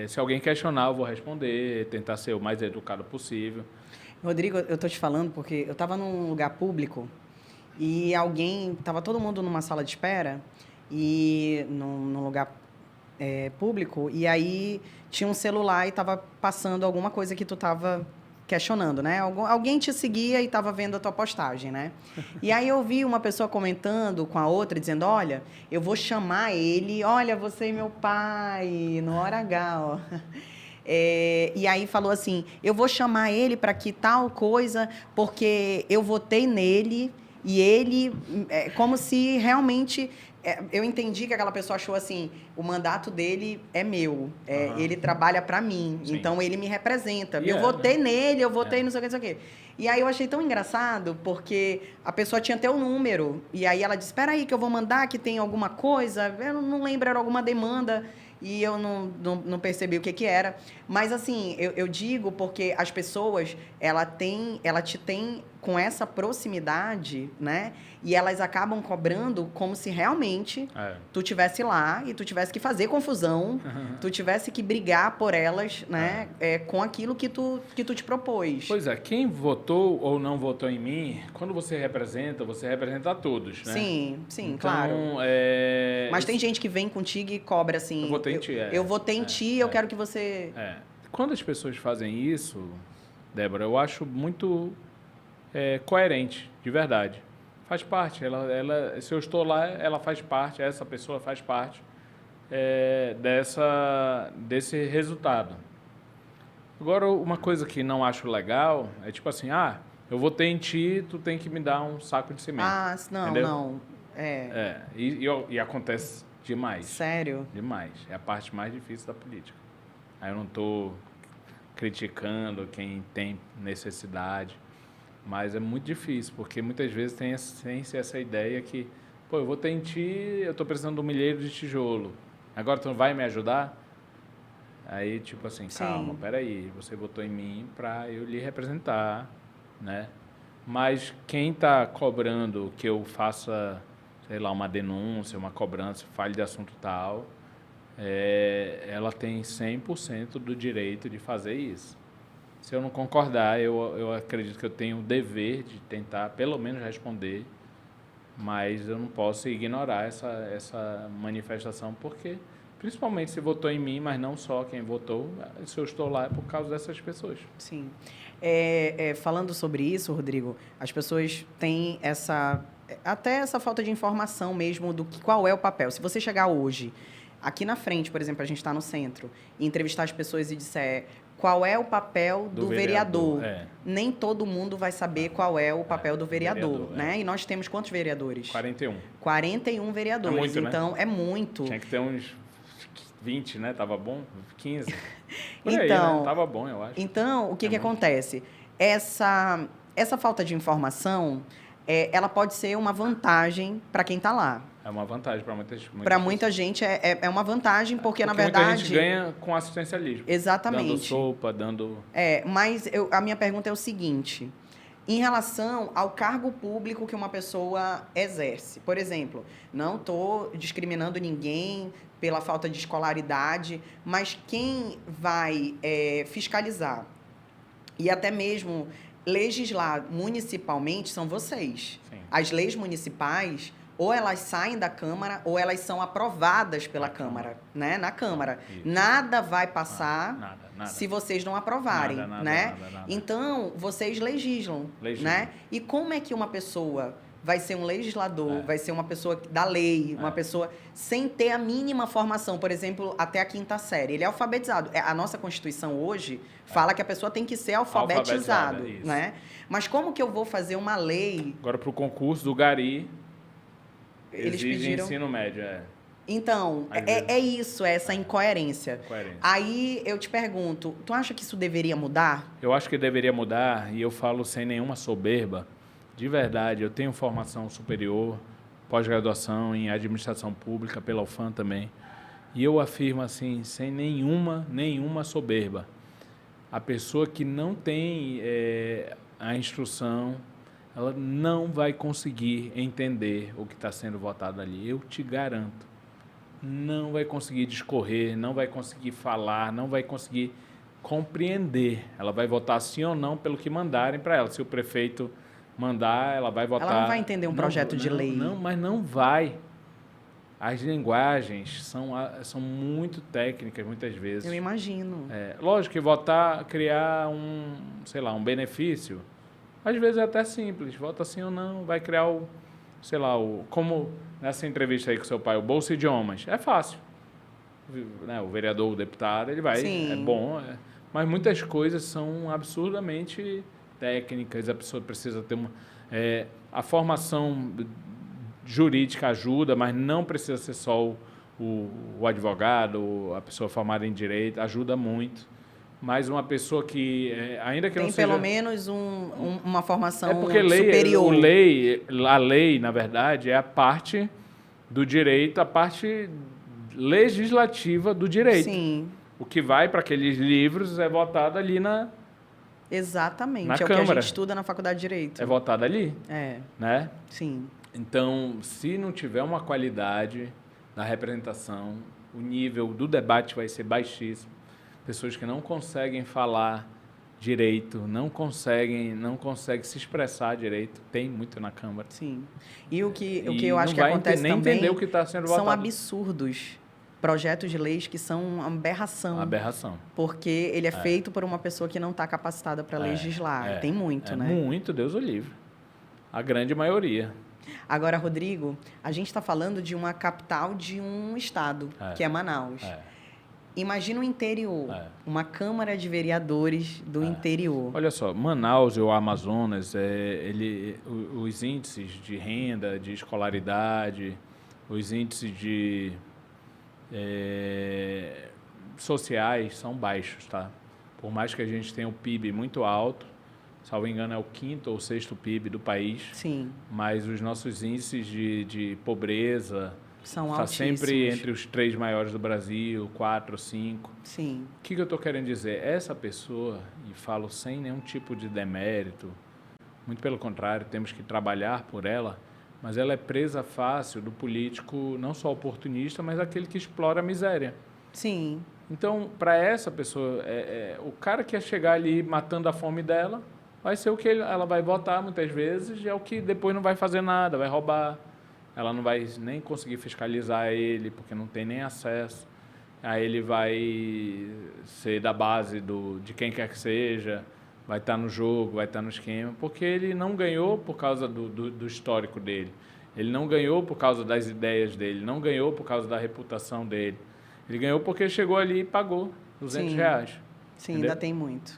se alguém questionar, eu vou responder, tentar ser o mais educado possível. Rodrigo, eu estou te falando porque eu estava num lugar público e estava todo mundo numa sala de espera e num lugar público, e aí tinha um celular e estava passando alguma coisa que tu estava questionando, né? Alguém te seguia e estava vendo a tua postagem, né? E aí eu vi uma pessoa comentando com a outra, dizendo, olha, eu vou chamar ele, olha, você e meu pai, no hora H, ó. E aí falou assim, eu vou chamar ele para que tal coisa, porque eu votei nele e ele, como se realmente... eu entendi que aquela pessoa achou assim, o mandato dele é meu, ele trabalha para mim, sim, então ele me representa. Eu votei nele, eu votei não sei o que, não sei o que. E aí eu achei tão engraçado, porque a pessoa tinha até o número, e aí ela disse, espera aí que eu vou mandar, que tem alguma coisa, eu não lembro, era alguma demanda, e eu não percebi o que era. Mas, assim, eu digo porque as pessoas, ela te tem com essa proximidade, né? E elas acabam cobrando como se realmente tu tivesse lá e tu tivesse que fazer confusão, tu tivesse que brigar por elas, né? Com aquilo que tu te propôs. Pois é, quem votou ou não votou em mim, quando você representa a todos, né? Sim, então, claro. Mas tem gente que vem contigo e cobra assim... Eu votei em ti, Eu votei em ti, eu quero que você... Quando as pessoas fazem isso, Débora, eu acho muito coerente, de verdade. Faz parte, se eu estou lá, ela faz parte, essa pessoa faz parte desse resultado. Agora, uma coisa que não acho legal é tipo assim, eu votei em ti, tu tem que me dar um saco de cimento. Não. E acontece demais. Sério? Demais. É a parte mais difícil da política. Aí eu não estou criticando quem tem necessidade, mas é muito difícil, porque muitas vezes tem essa ideia que, eu votei em ti, eu estou precisando de um milheiro de tijolo, agora tu não vai me ajudar? Aí, tipo assim, calma, peraí, você votou em mim para eu lhe representar, né? Mas quem está cobrando que eu faça, sei lá, uma denúncia, uma cobrança, fale de assunto tal, ela tem 100% do direito de fazer isso. Se eu não concordar, eu acredito que eu tenho o dever de tentar, pelo menos, responder, mas eu não posso ignorar essa manifestação, porque, principalmente se votou em mim, mas não só quem votou, se eu estou lá é por causa dessas pessoas. Sim. Falando sobre isso, Rodrigo, as pessoas têm até essa falta de informação mesmo qual é o papel. Se você chegar hoje... Aqui na frente, por exemplo, a gente está no centro, e entrevistar as pessoas e disser qual é o papel do vereador. Nem todo mundo vai saber qual é o papel do vereador, né? E nós temos quantos vereadores? 41. 41 vereadores, é muito, então né? É muito. Tinha que ter uns 20, né? Tava bom? 15. Por aí, então, né? Tava bom, eu acho. Então, o que acontece? Essa falta de informação, ela pode ser uma vantagem para quem está lá. É uma vantagem para muita gente. Para muita gente é uma vantagem, porque na muita verdade... gente ganha com assistencialismo. Exatamente. Dando sopa, dando... Mas a minha pergunta é o seguinte, em relação ao cargo público que uma pessoa exerce. Por exemplo, não estou discriminando ninguém pela falta de escolaridade, mas quem vai fiscalizar e até mesmo legislar municipalmente são vocês. Sim. As leis municipais... ou elas saem da Câmara, ou elas são aprovadas pela Câmara, né? Na Câmara. Isso. Nada vai passar nada. se vocês não aprovarem, nada, né? Nada. Então, vocês legislam, né? E como é que uma pessoa vai ser um legislador, vai ser uma pessoa da lei, uma pessoa sem ter a mínima formação, por exemplo, até a 5ª série. Ele é alfabetizado. A nossa Constituição hoje fala que a pessoa tem que ser alfabetizada, né? Mas como que eu vou fazer uma lei... Agora, para o concurso do Gari, eles exige pediram... ensino médio, Então, é isso, é essa incoerência. Coerência. Aí eu te pergunto, tu acha que isso deveria mudar? Eu acho que deveria mudar, e eu falo sem nenhuma soberba. De verdade, eu tenho formação superior, pós-graduação em administração pública pela UFAM também. E eu afirmo assim, sem nenhuma soberba. A pessoa que não tem a instrução, ela não vai conseguir entender o que está sendo votado ali. Eu te garanto. Não vai conseguir discorrer, não vai conseguir falar, não vai conseguir compreender. Ela vai votar sim ou não pelo que mandarem para ela. Se o prefeito mandar, ela vai votar... Ela não vai entender um projeto de lei. Não, mas não vai. As linguagens são muito técnicas, muitas vezes. Eu imagino. Lógico que votar, criar um benefício, às vezes é até simples. Vota sim ou não, vai criar como nessa entrevista aí com seu pai, o Bolsa Idiomas. É fácil. Né? O vereador, o deputado, ele vai... Sim. É bom, mas muitas coisas são absurdamente técnicas, a pessoa precisa ter a formação jurídica ajuda, mas não precisa ser só o advogado, a pessoa formada em direito, ajuda muito. Mas uma pessoa que, ainda que tem não seja... pelo menos uma formação porque superior. A lei, na verdade, é a parte do direito, a parte legislativa do direito. Sim. O que vai para aqueles livros é votado ali Exatamente. na é Câmara. O que a gente estuda na faculdade de Direito. É votado ali. Né? Sim. Então, se não tiver uma qualidade da representação, o nível do debate vai ser baixíssimo. Pessoas que não conseguem falar direito, não conseguem se expressar direito, tem muito na Câmara. Sim. E o que eu acho que acontece nem também entender o que está sendo votado. São absurdos. Projetos de leis que são uma aberração. Aberração. Porque ele é feito por uma pessoa que não está capacitada para legislar. Tem muito, né? Muito, Deus o livre. A grande maioria. Agora, Rodrigo, a gente está falando de uma capital de um estado, que é Manaus. Imagina o interior, uma Câmara de Vereadores do interior. Olha só, Manaus ou Amazonas, os índices de renda, de escolaridade, os índices de sociais são baixos, tá? Por mais que a gente tenha um PIB muito alto, salvo engano é o 5º ou 6º PIB do país. Sim. Mas os nossos índices de pobreza são está altíssimos. sempre entre os 3 maiores do Brasil, 4, 5. Sim. O que eu estou querendo dizer? Essa pessoa, e falo sem nenhum tipo de demérito, muito pelo contrário, temos que trabalhar por ela, mas ela é presa fácil do político, não só oportunista, mas aquele que explora a miséria. Sim. Então, para essa pessoa, o cara que ia chegar ali matando a fome dela, vai ser o que ela vai votar muitas vezes, e é o que depois não vai fazer nada, vai roubar. Ela não vai nem conseguir fiscalizar ele, porque não tem nem acesso. Aí ele vai ser da base de quem quer que seja, vai estar no jogo, vai estar no esquema, porque ele não ganhou por causa do histórico dele. Ele não ganhou por causa das ideias dele, não ganhou por causa da reputação dele. Ele ganhou porque chegou ali e pagou R$200. Sim, entendeu? ainda tem muito.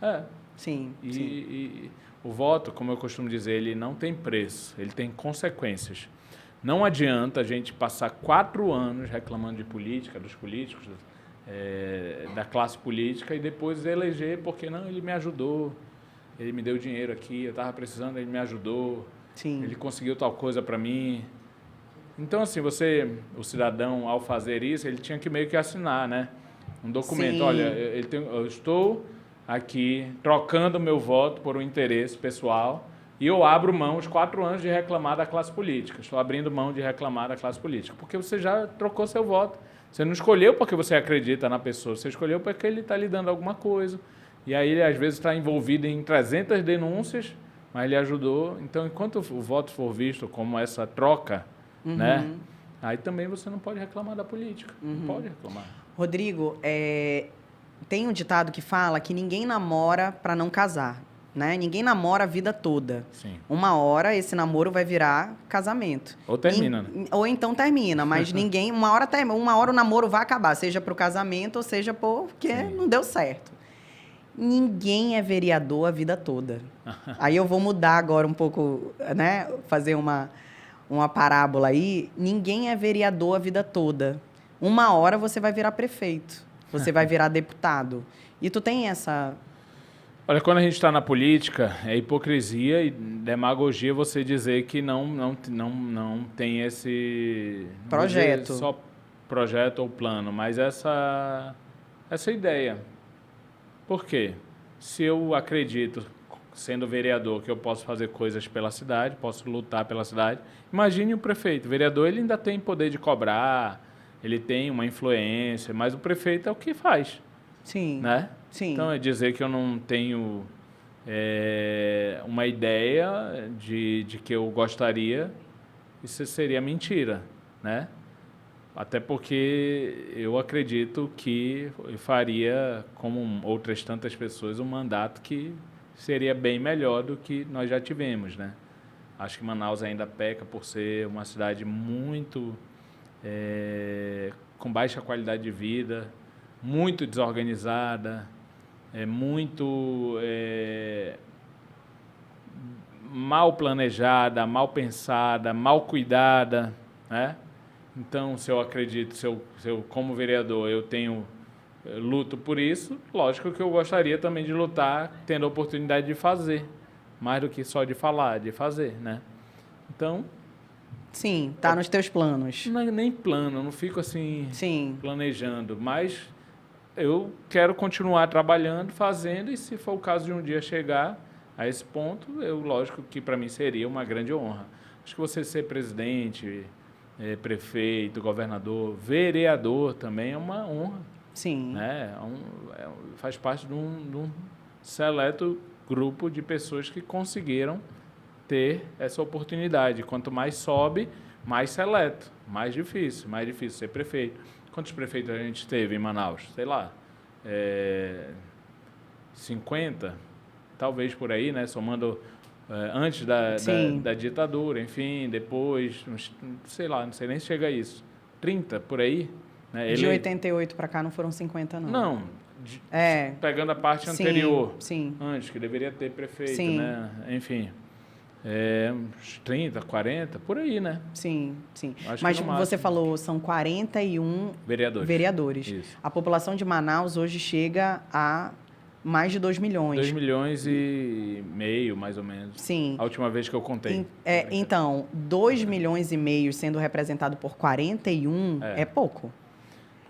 Sim. E o voto, como eu costumo dizer, ele não tem preço, ele tem consequências. Não adianta a gente passar 4 anos reclamando de política, dos políticos, da classe política, e depois eleger porque não, ele me ajudou, ele me deu dinheiro aqui, eu estava precisando, ele me ajudou, ele conseguiu tal coisa para mim. Então, assim, o cidadão, ao fazer isso, ele tinha que meio que assinar, né? Um documento. Sim. Olha, eu estou aqui trocando meu voto por um interesse pessoal e eu abro mão os 4 anos de reclamar da classe política. Estou abrindo mão de reclamar da classe política, porque você já trocou seu voto. Você não escolheu porque você acredita na pessoa, você escolheu porque ele está lhe dando alguma coisa. E aí ele, às vezes, está envolvido em 300 denúncias, mas ele ajudou. Então, enquanto o voto for visto como essa troca, né, aí também você não pode reclamar da política. Não pode reclamar. Rodrigo, tem um ditado que fala que ninguém namora para não casar. né? Ninguém namora a vida toda. Sim. Uma hora esse namoro vai virar casamento. Ou termina, né? Ou então termina, mas ninguém... Uma hora o namoro vai acabar, seja para o casamento ou seja porque não deu certo. Ninguém é vereador a vida toda. Aí eu vou mudar agora um pouco, né? Fazer uma parábola aí. Ninguém é vereador a vida toda. Uma hora você vai virar prefeito. Você vai virar deputado. E tu tem essa... Olha, quando a gente está na política, é hipocrisia e demagogia você dizer que não tem esse... projeto. Só projeto ou plano, mas essa ideia. Por quê? Se eu acredito, sendo vereador, que eu posso fazer coisas pela cidade, posso lutar pela cidade, imagine o prefeito. O vereador ele ainda tem poder de cobrar, ele tem uma influência, mas o prefeito é o que faz. Sim. Né? Sim. Então, é dizer que eu não tenho uma ideia de que eu gostaria, isso seria mentira, né? Até porque eu acredito que eu faria, como outras tantas pessoas, um mandato que seria bem melhor do que nós já tivemos, né? Acho que Manaus ainda peca por ser uma cidade muito... com baixa qualidade de vida, muito desorganizada, muito mal planejada, mal pensada, mal cuidada, né? Então, se eu acredito, se eu como vereador, eu luto por isso, lógico que eu gostaria também de lutar, tendo a oportunidade de fazer, mais do que só de falar, de fazer, né? Então... Sim, tá nos teus planos. Não é nem plano, eu não fico assim planejando, mas eu quero continuar trabalhando, fazendo, e se for o caso de um dia chegar a esse ponto, lógico que para mim seria uma grande honra. Acho que você ser presidente, prefeito, governador, vereador também é uma honra. Sim. Né? Faz parte de um seleto grupo de pessoas que conseguiram ter essa oportunidade. Quanto mais sobe, mais seleto, mais difícil ser prefeito. Quantos prefeitos a gente teve em Manaus? Sei lá, 50, talvez por aí, né? Somando antes da ditadura, enfim, depois, sei lá, não sei nem se chega a isso. 30 por aí. Né? De 88 para cá não foram 50, não. Não, pegando a parte anterior, antes, que deveria ter prefeito, né? Enfim. Uns 30, 40, por aí, né? Sim. Acho Mas você falou, são 41 vereadores. Isso. A população de Manaus hoje chega a mais de 2 milhões. 2 milhões e meio, mais ou menos. Sim. A última vez que eu contei. Então, 2 milhões e meio sendo representado por 41 é pouco.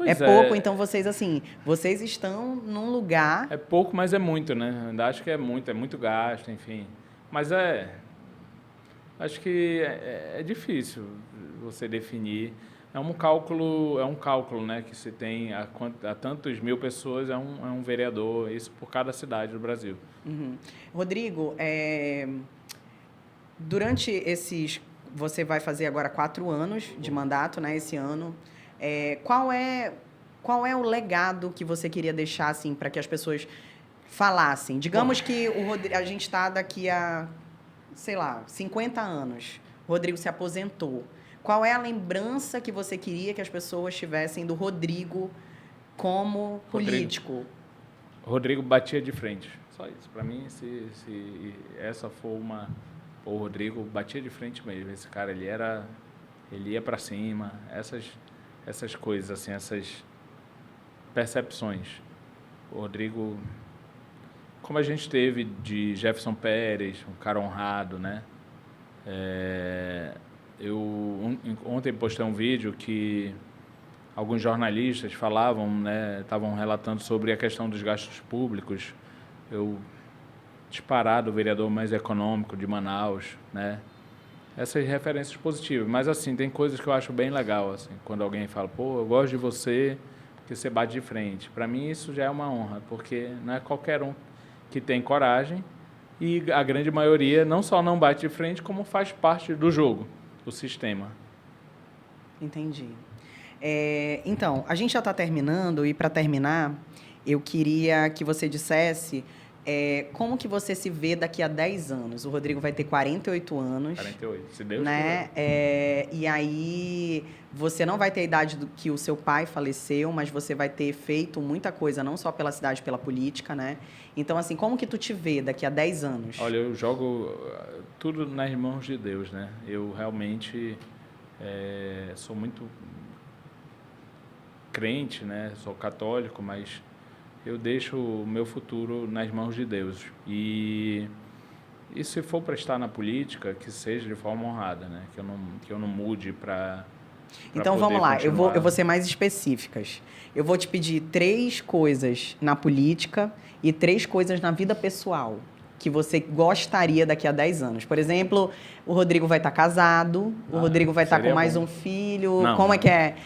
É pouco, então vocês estão num lugar... É pouco, mas é muito, né? Ainda acho que é muito gasto, enfim. Mas acho que é difícil você definir. É um cálculo, né, que se tem a tantos mil pessoas, é um vereador, isso por cada cidade do Brasil. Uhum. Rodrigo, durante você vai fazer agora 4 anos de mandato, né, esse ano. Qual é o legado que você queria deixar, assim, para que as pessoas falassem? Digamos que a gente está daqui a, sei lá, 50 anos. O Rodrigo se aposentou. Qual é a lembrança que você queria que as pessoas tivessem do Rodrigo como político? Rodrigo batia de frente. Só isso. Para mim, se essa for uma... O Rodrigo batia de frente mesmo. Esse cara, ele ia para cima. Essas coisas, assim, essas percepções. O Rodrigo, como a gente teve de Jefferson Pérez, um cara honrado, né? Ontem postei um vídeo que alguns jornalistas falavam, né? Estavam relatando sobre a questão dos gastos públicos. Disparado o vereador mais econômico de Manaus, né? Essas referências positivas. Mas, assim, tem coisas que eu acho bem legal, assim, quando alguém fala, pô, eu gosto de você porque você bate de frente. Para mim, isso já é uma honra, porque não é qualquer um que tem coragem e a grande maioria não só não bate de frente, como faz parte do jogo, do sistema. Entendi. Então, a gente já está terminando e, para terminar, eu queria que você dissesse Como que você se vê daqui a 10 anos? O Rodrigo vai ter 48 anos. 48, se Deus né? quiser. E aí você não vai ter a idade do que o seu pai faleceu, mas você vai ter feito muita coisa, não só pela cidade, pela política, né? Então, assim, como que tu te vê daqui a 10 anos? Olha, eu jogo tudo nas mãos de Deus, né? Eu realmente sou muito crente, né? Sou católico, mas eu deixo o meu futuro nas mãos de Deus. E se for para estar na política, que seja de forma honrada, né? Que eu não mude para então vamos lá, eu vou ser mais específicas. Eu vou te pedir 3 coisas na política e 3 coisas na vida pessoal que você gostaria daqui a 10 anos. Por exemplo, o Rodrigo vai estar casado, o Rodrigo vai estar com mais um filho. Não, como é que é?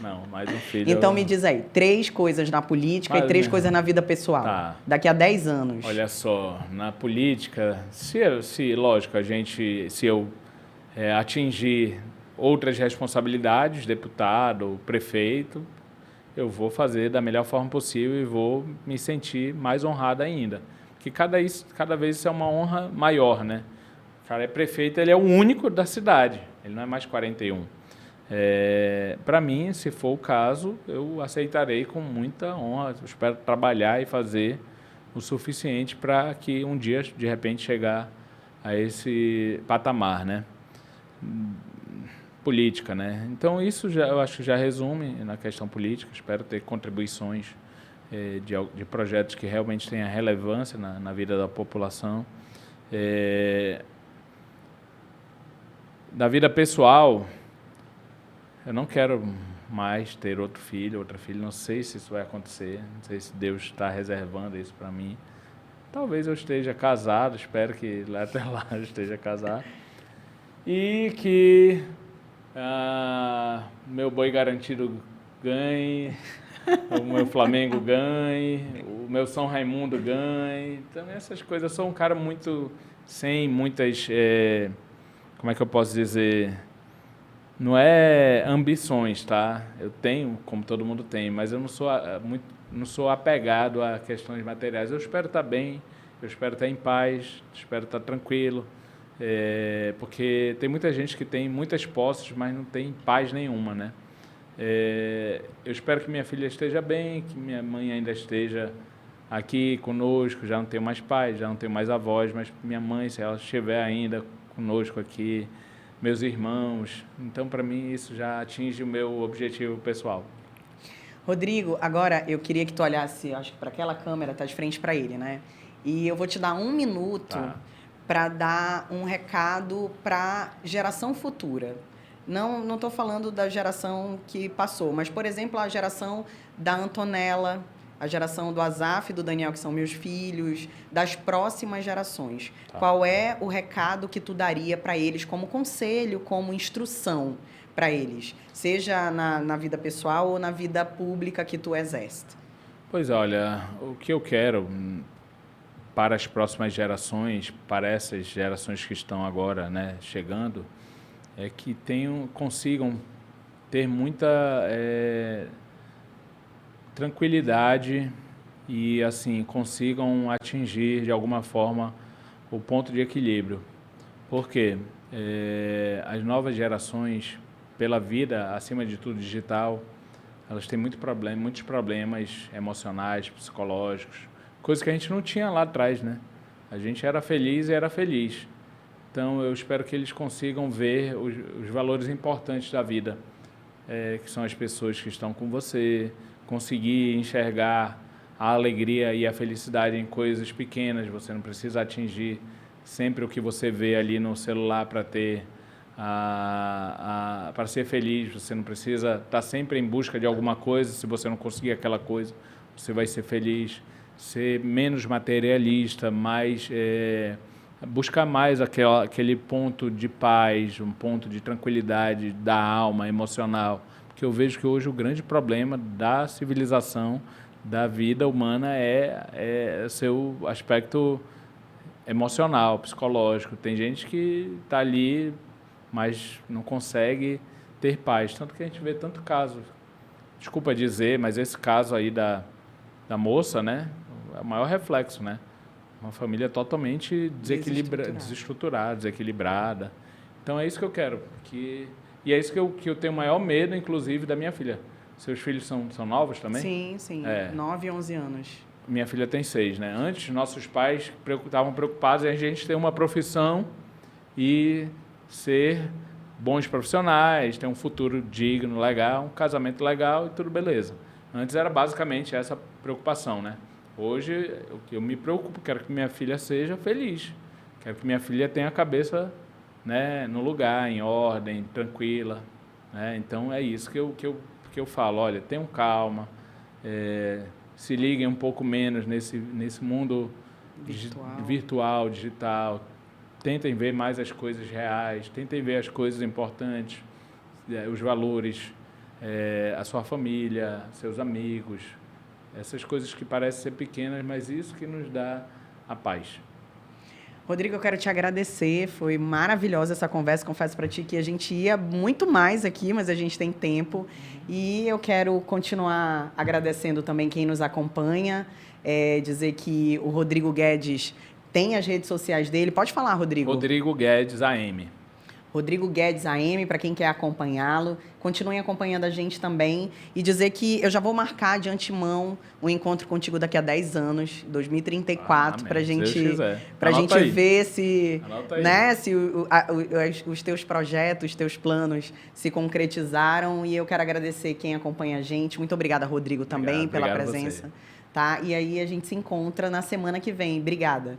Não, mais um filho. Então me diz aí, 3 coisas na política e 3 coisas na vida pessoal. Tá. Daqui a 10 anos. Olha só, na política, lógico, se eu atingir outras responsabilidades, deputado, prefeito, eu vou fazer da melhor forma possível e vou me sentir mais honrado ainda. Porque cada vez isso é uma honra maior, né? O cara é prefeito, ele é o único da cidade, ele não é mais 41. Para mim, se for o caso, eu aceitarei com muita honra. Eu espero trabalhar e fazer o suficiente para que um dia, de repente, chegar a esse patamar, né? Política, né? Então, isso eu acho que já resume na questão política. Espero ter contribuições de projetos que realmente tenham relevância na vida da população. Da vida pessoal, eu não quero mais ter outro filho, outra filha. Não sei se isso vai acontecer, não sei se Deus está reservando isso para mim. Talvez eu esteja casado, espero que até lá eu esteja casado. E que meu boi garantido ganhe, o meu Flamengo ganhe, o meu São Raimundo ganhe. Então, essas coisas. Eu sou um cara muito sem muitas, como é que eu posso dizer, não é ambições, tá? Eu tenho, como todo mundo tem, mas eu não sou apegado a questões materiais. Eu espero estar bem, eu espero estar em paz, espero estar tranquilo, porque tem muita gente que tem muitas posses, mas não tem paz nenhuma, né? Eu espero que minha filha esteja bem, que minha mãe ainda esteja aqui conosco. Já não tenho mais pai, já não tenho mais avós, mas minha mãe, se ela estiver ainda conosco aqui, meus irmãos. Então, para mim, isso já atinge o meu objetivo pessoal. Rodrigo, agora eu queria que tu olhasse, acho que para aquela câmera, tá de frente para ele, né? E eu vou te dar 1 minuto para dar um recado para geração futura. Não estou falando da geração que passou, mas, por exemplo, a geração da Antonella, a geração do Azaf e do Daniel, que são meus filhos, das próximas gerações. Tá. Qual é o recado que tu daria para eles como conselho, como instrução para eles? Seja na vida pessoal ou na vida pública que tu exerce. Pois olha, o que eu quero para as próximas gerações, para essas gerações que estão agora, né, chegando, é que consigam ter muita tranquilidade e, assim, consigam atingir, de alguma forma, o ponto de equilíbrio. Porque as novas gerações, pela vida, acima de tudo, digital, elas têm muitos problemas emocionais, psicológicos, coisas que a gente não tinha lá atrás, né? A gente era feliz e era feliz. Então, eu espero que eles consigam ver os valores importantes da vida, que são as pessoas que estão com você, conseguir enxergar a alegria e a felicidade em coisas pequenas. Você não precisa atingir sempre o que você vê ali no celular para ter, para ser feliz. Você não precisa estar sempre em busca de alguma coisa. Se você não conseguir aquela coisa, você vai ser feliz. Ser menos materialista, mais... buscar mais aquele ponto de paz, um ponto de tranquilidade da alma, emocional. Porque eu vejo que hoje o grande problema da civilização, da vida humana, é seu aspecto emocional, psicológico. Tem gente que está ali, mas não consegue ter paz. Tanto que a gente vê tanto caso. Desculpa dizer, mas esse caso aí da moça, né? o maior reflexo, né? Uma família totalmente desestruturada, desequilibrada. Então é isso que eu quero. E é isso que eu tenho o maior medo, inclusive, da minha filha. Seus filhos são novos também? Sim. 9 e 11 anos. Minha filha tem 6, né? Antes, nossos pais estavam preocupados em a gente ter uma profissão e ser bons profissionais, ter um futuro digno, legal, um casamento legal e tudo beleza. Antes era basicamente essa preocupação, né? Hoje, eu me preocupo, quero que minha filha seja feliz. Quero que minha filha tenha a cabeça, né, no lugar, em ordem, tranquila. Né? Então, é isso que eu falo. Olha, tenham calma, se liguem um pouco menos nesse mundo virtual, digital. Tentem ver mais as coisas reais, tentem ver as coisas importantes, os valores, a sua família, seus amigos. Essas coisas que parecem ser pequenas, mas isso que nos dá a paz. Rodrigo, eu quero te agradecer. Foi maravilhosa essa conversa. Confesso para ti que a gente ia muito mais aqui, mas a gente tem tempo. E eu quero continuar agradecendo também quem nos acompanha. Dizer que o Rodrigo Guedes tem as redes sociais dele. Pode falar, Rodrigo. Rodrigo Guedes AM. Rodrigo Guedes AM, para quem quer acompanhá-lo. Continuem acompanhando a gente também. E dizer que eu já vou marcar de antemão um encontro contigo daqui a 10 anos, 2034, para gente ver se, né, se os teus projetos, os teus planos se concretizaram. E eu quero agradecer quem acompanha a gente. Muito obrigada, Rodrigo, também pela presença. Tá? E aí a gente se encontra na semana que vem. Obrigada.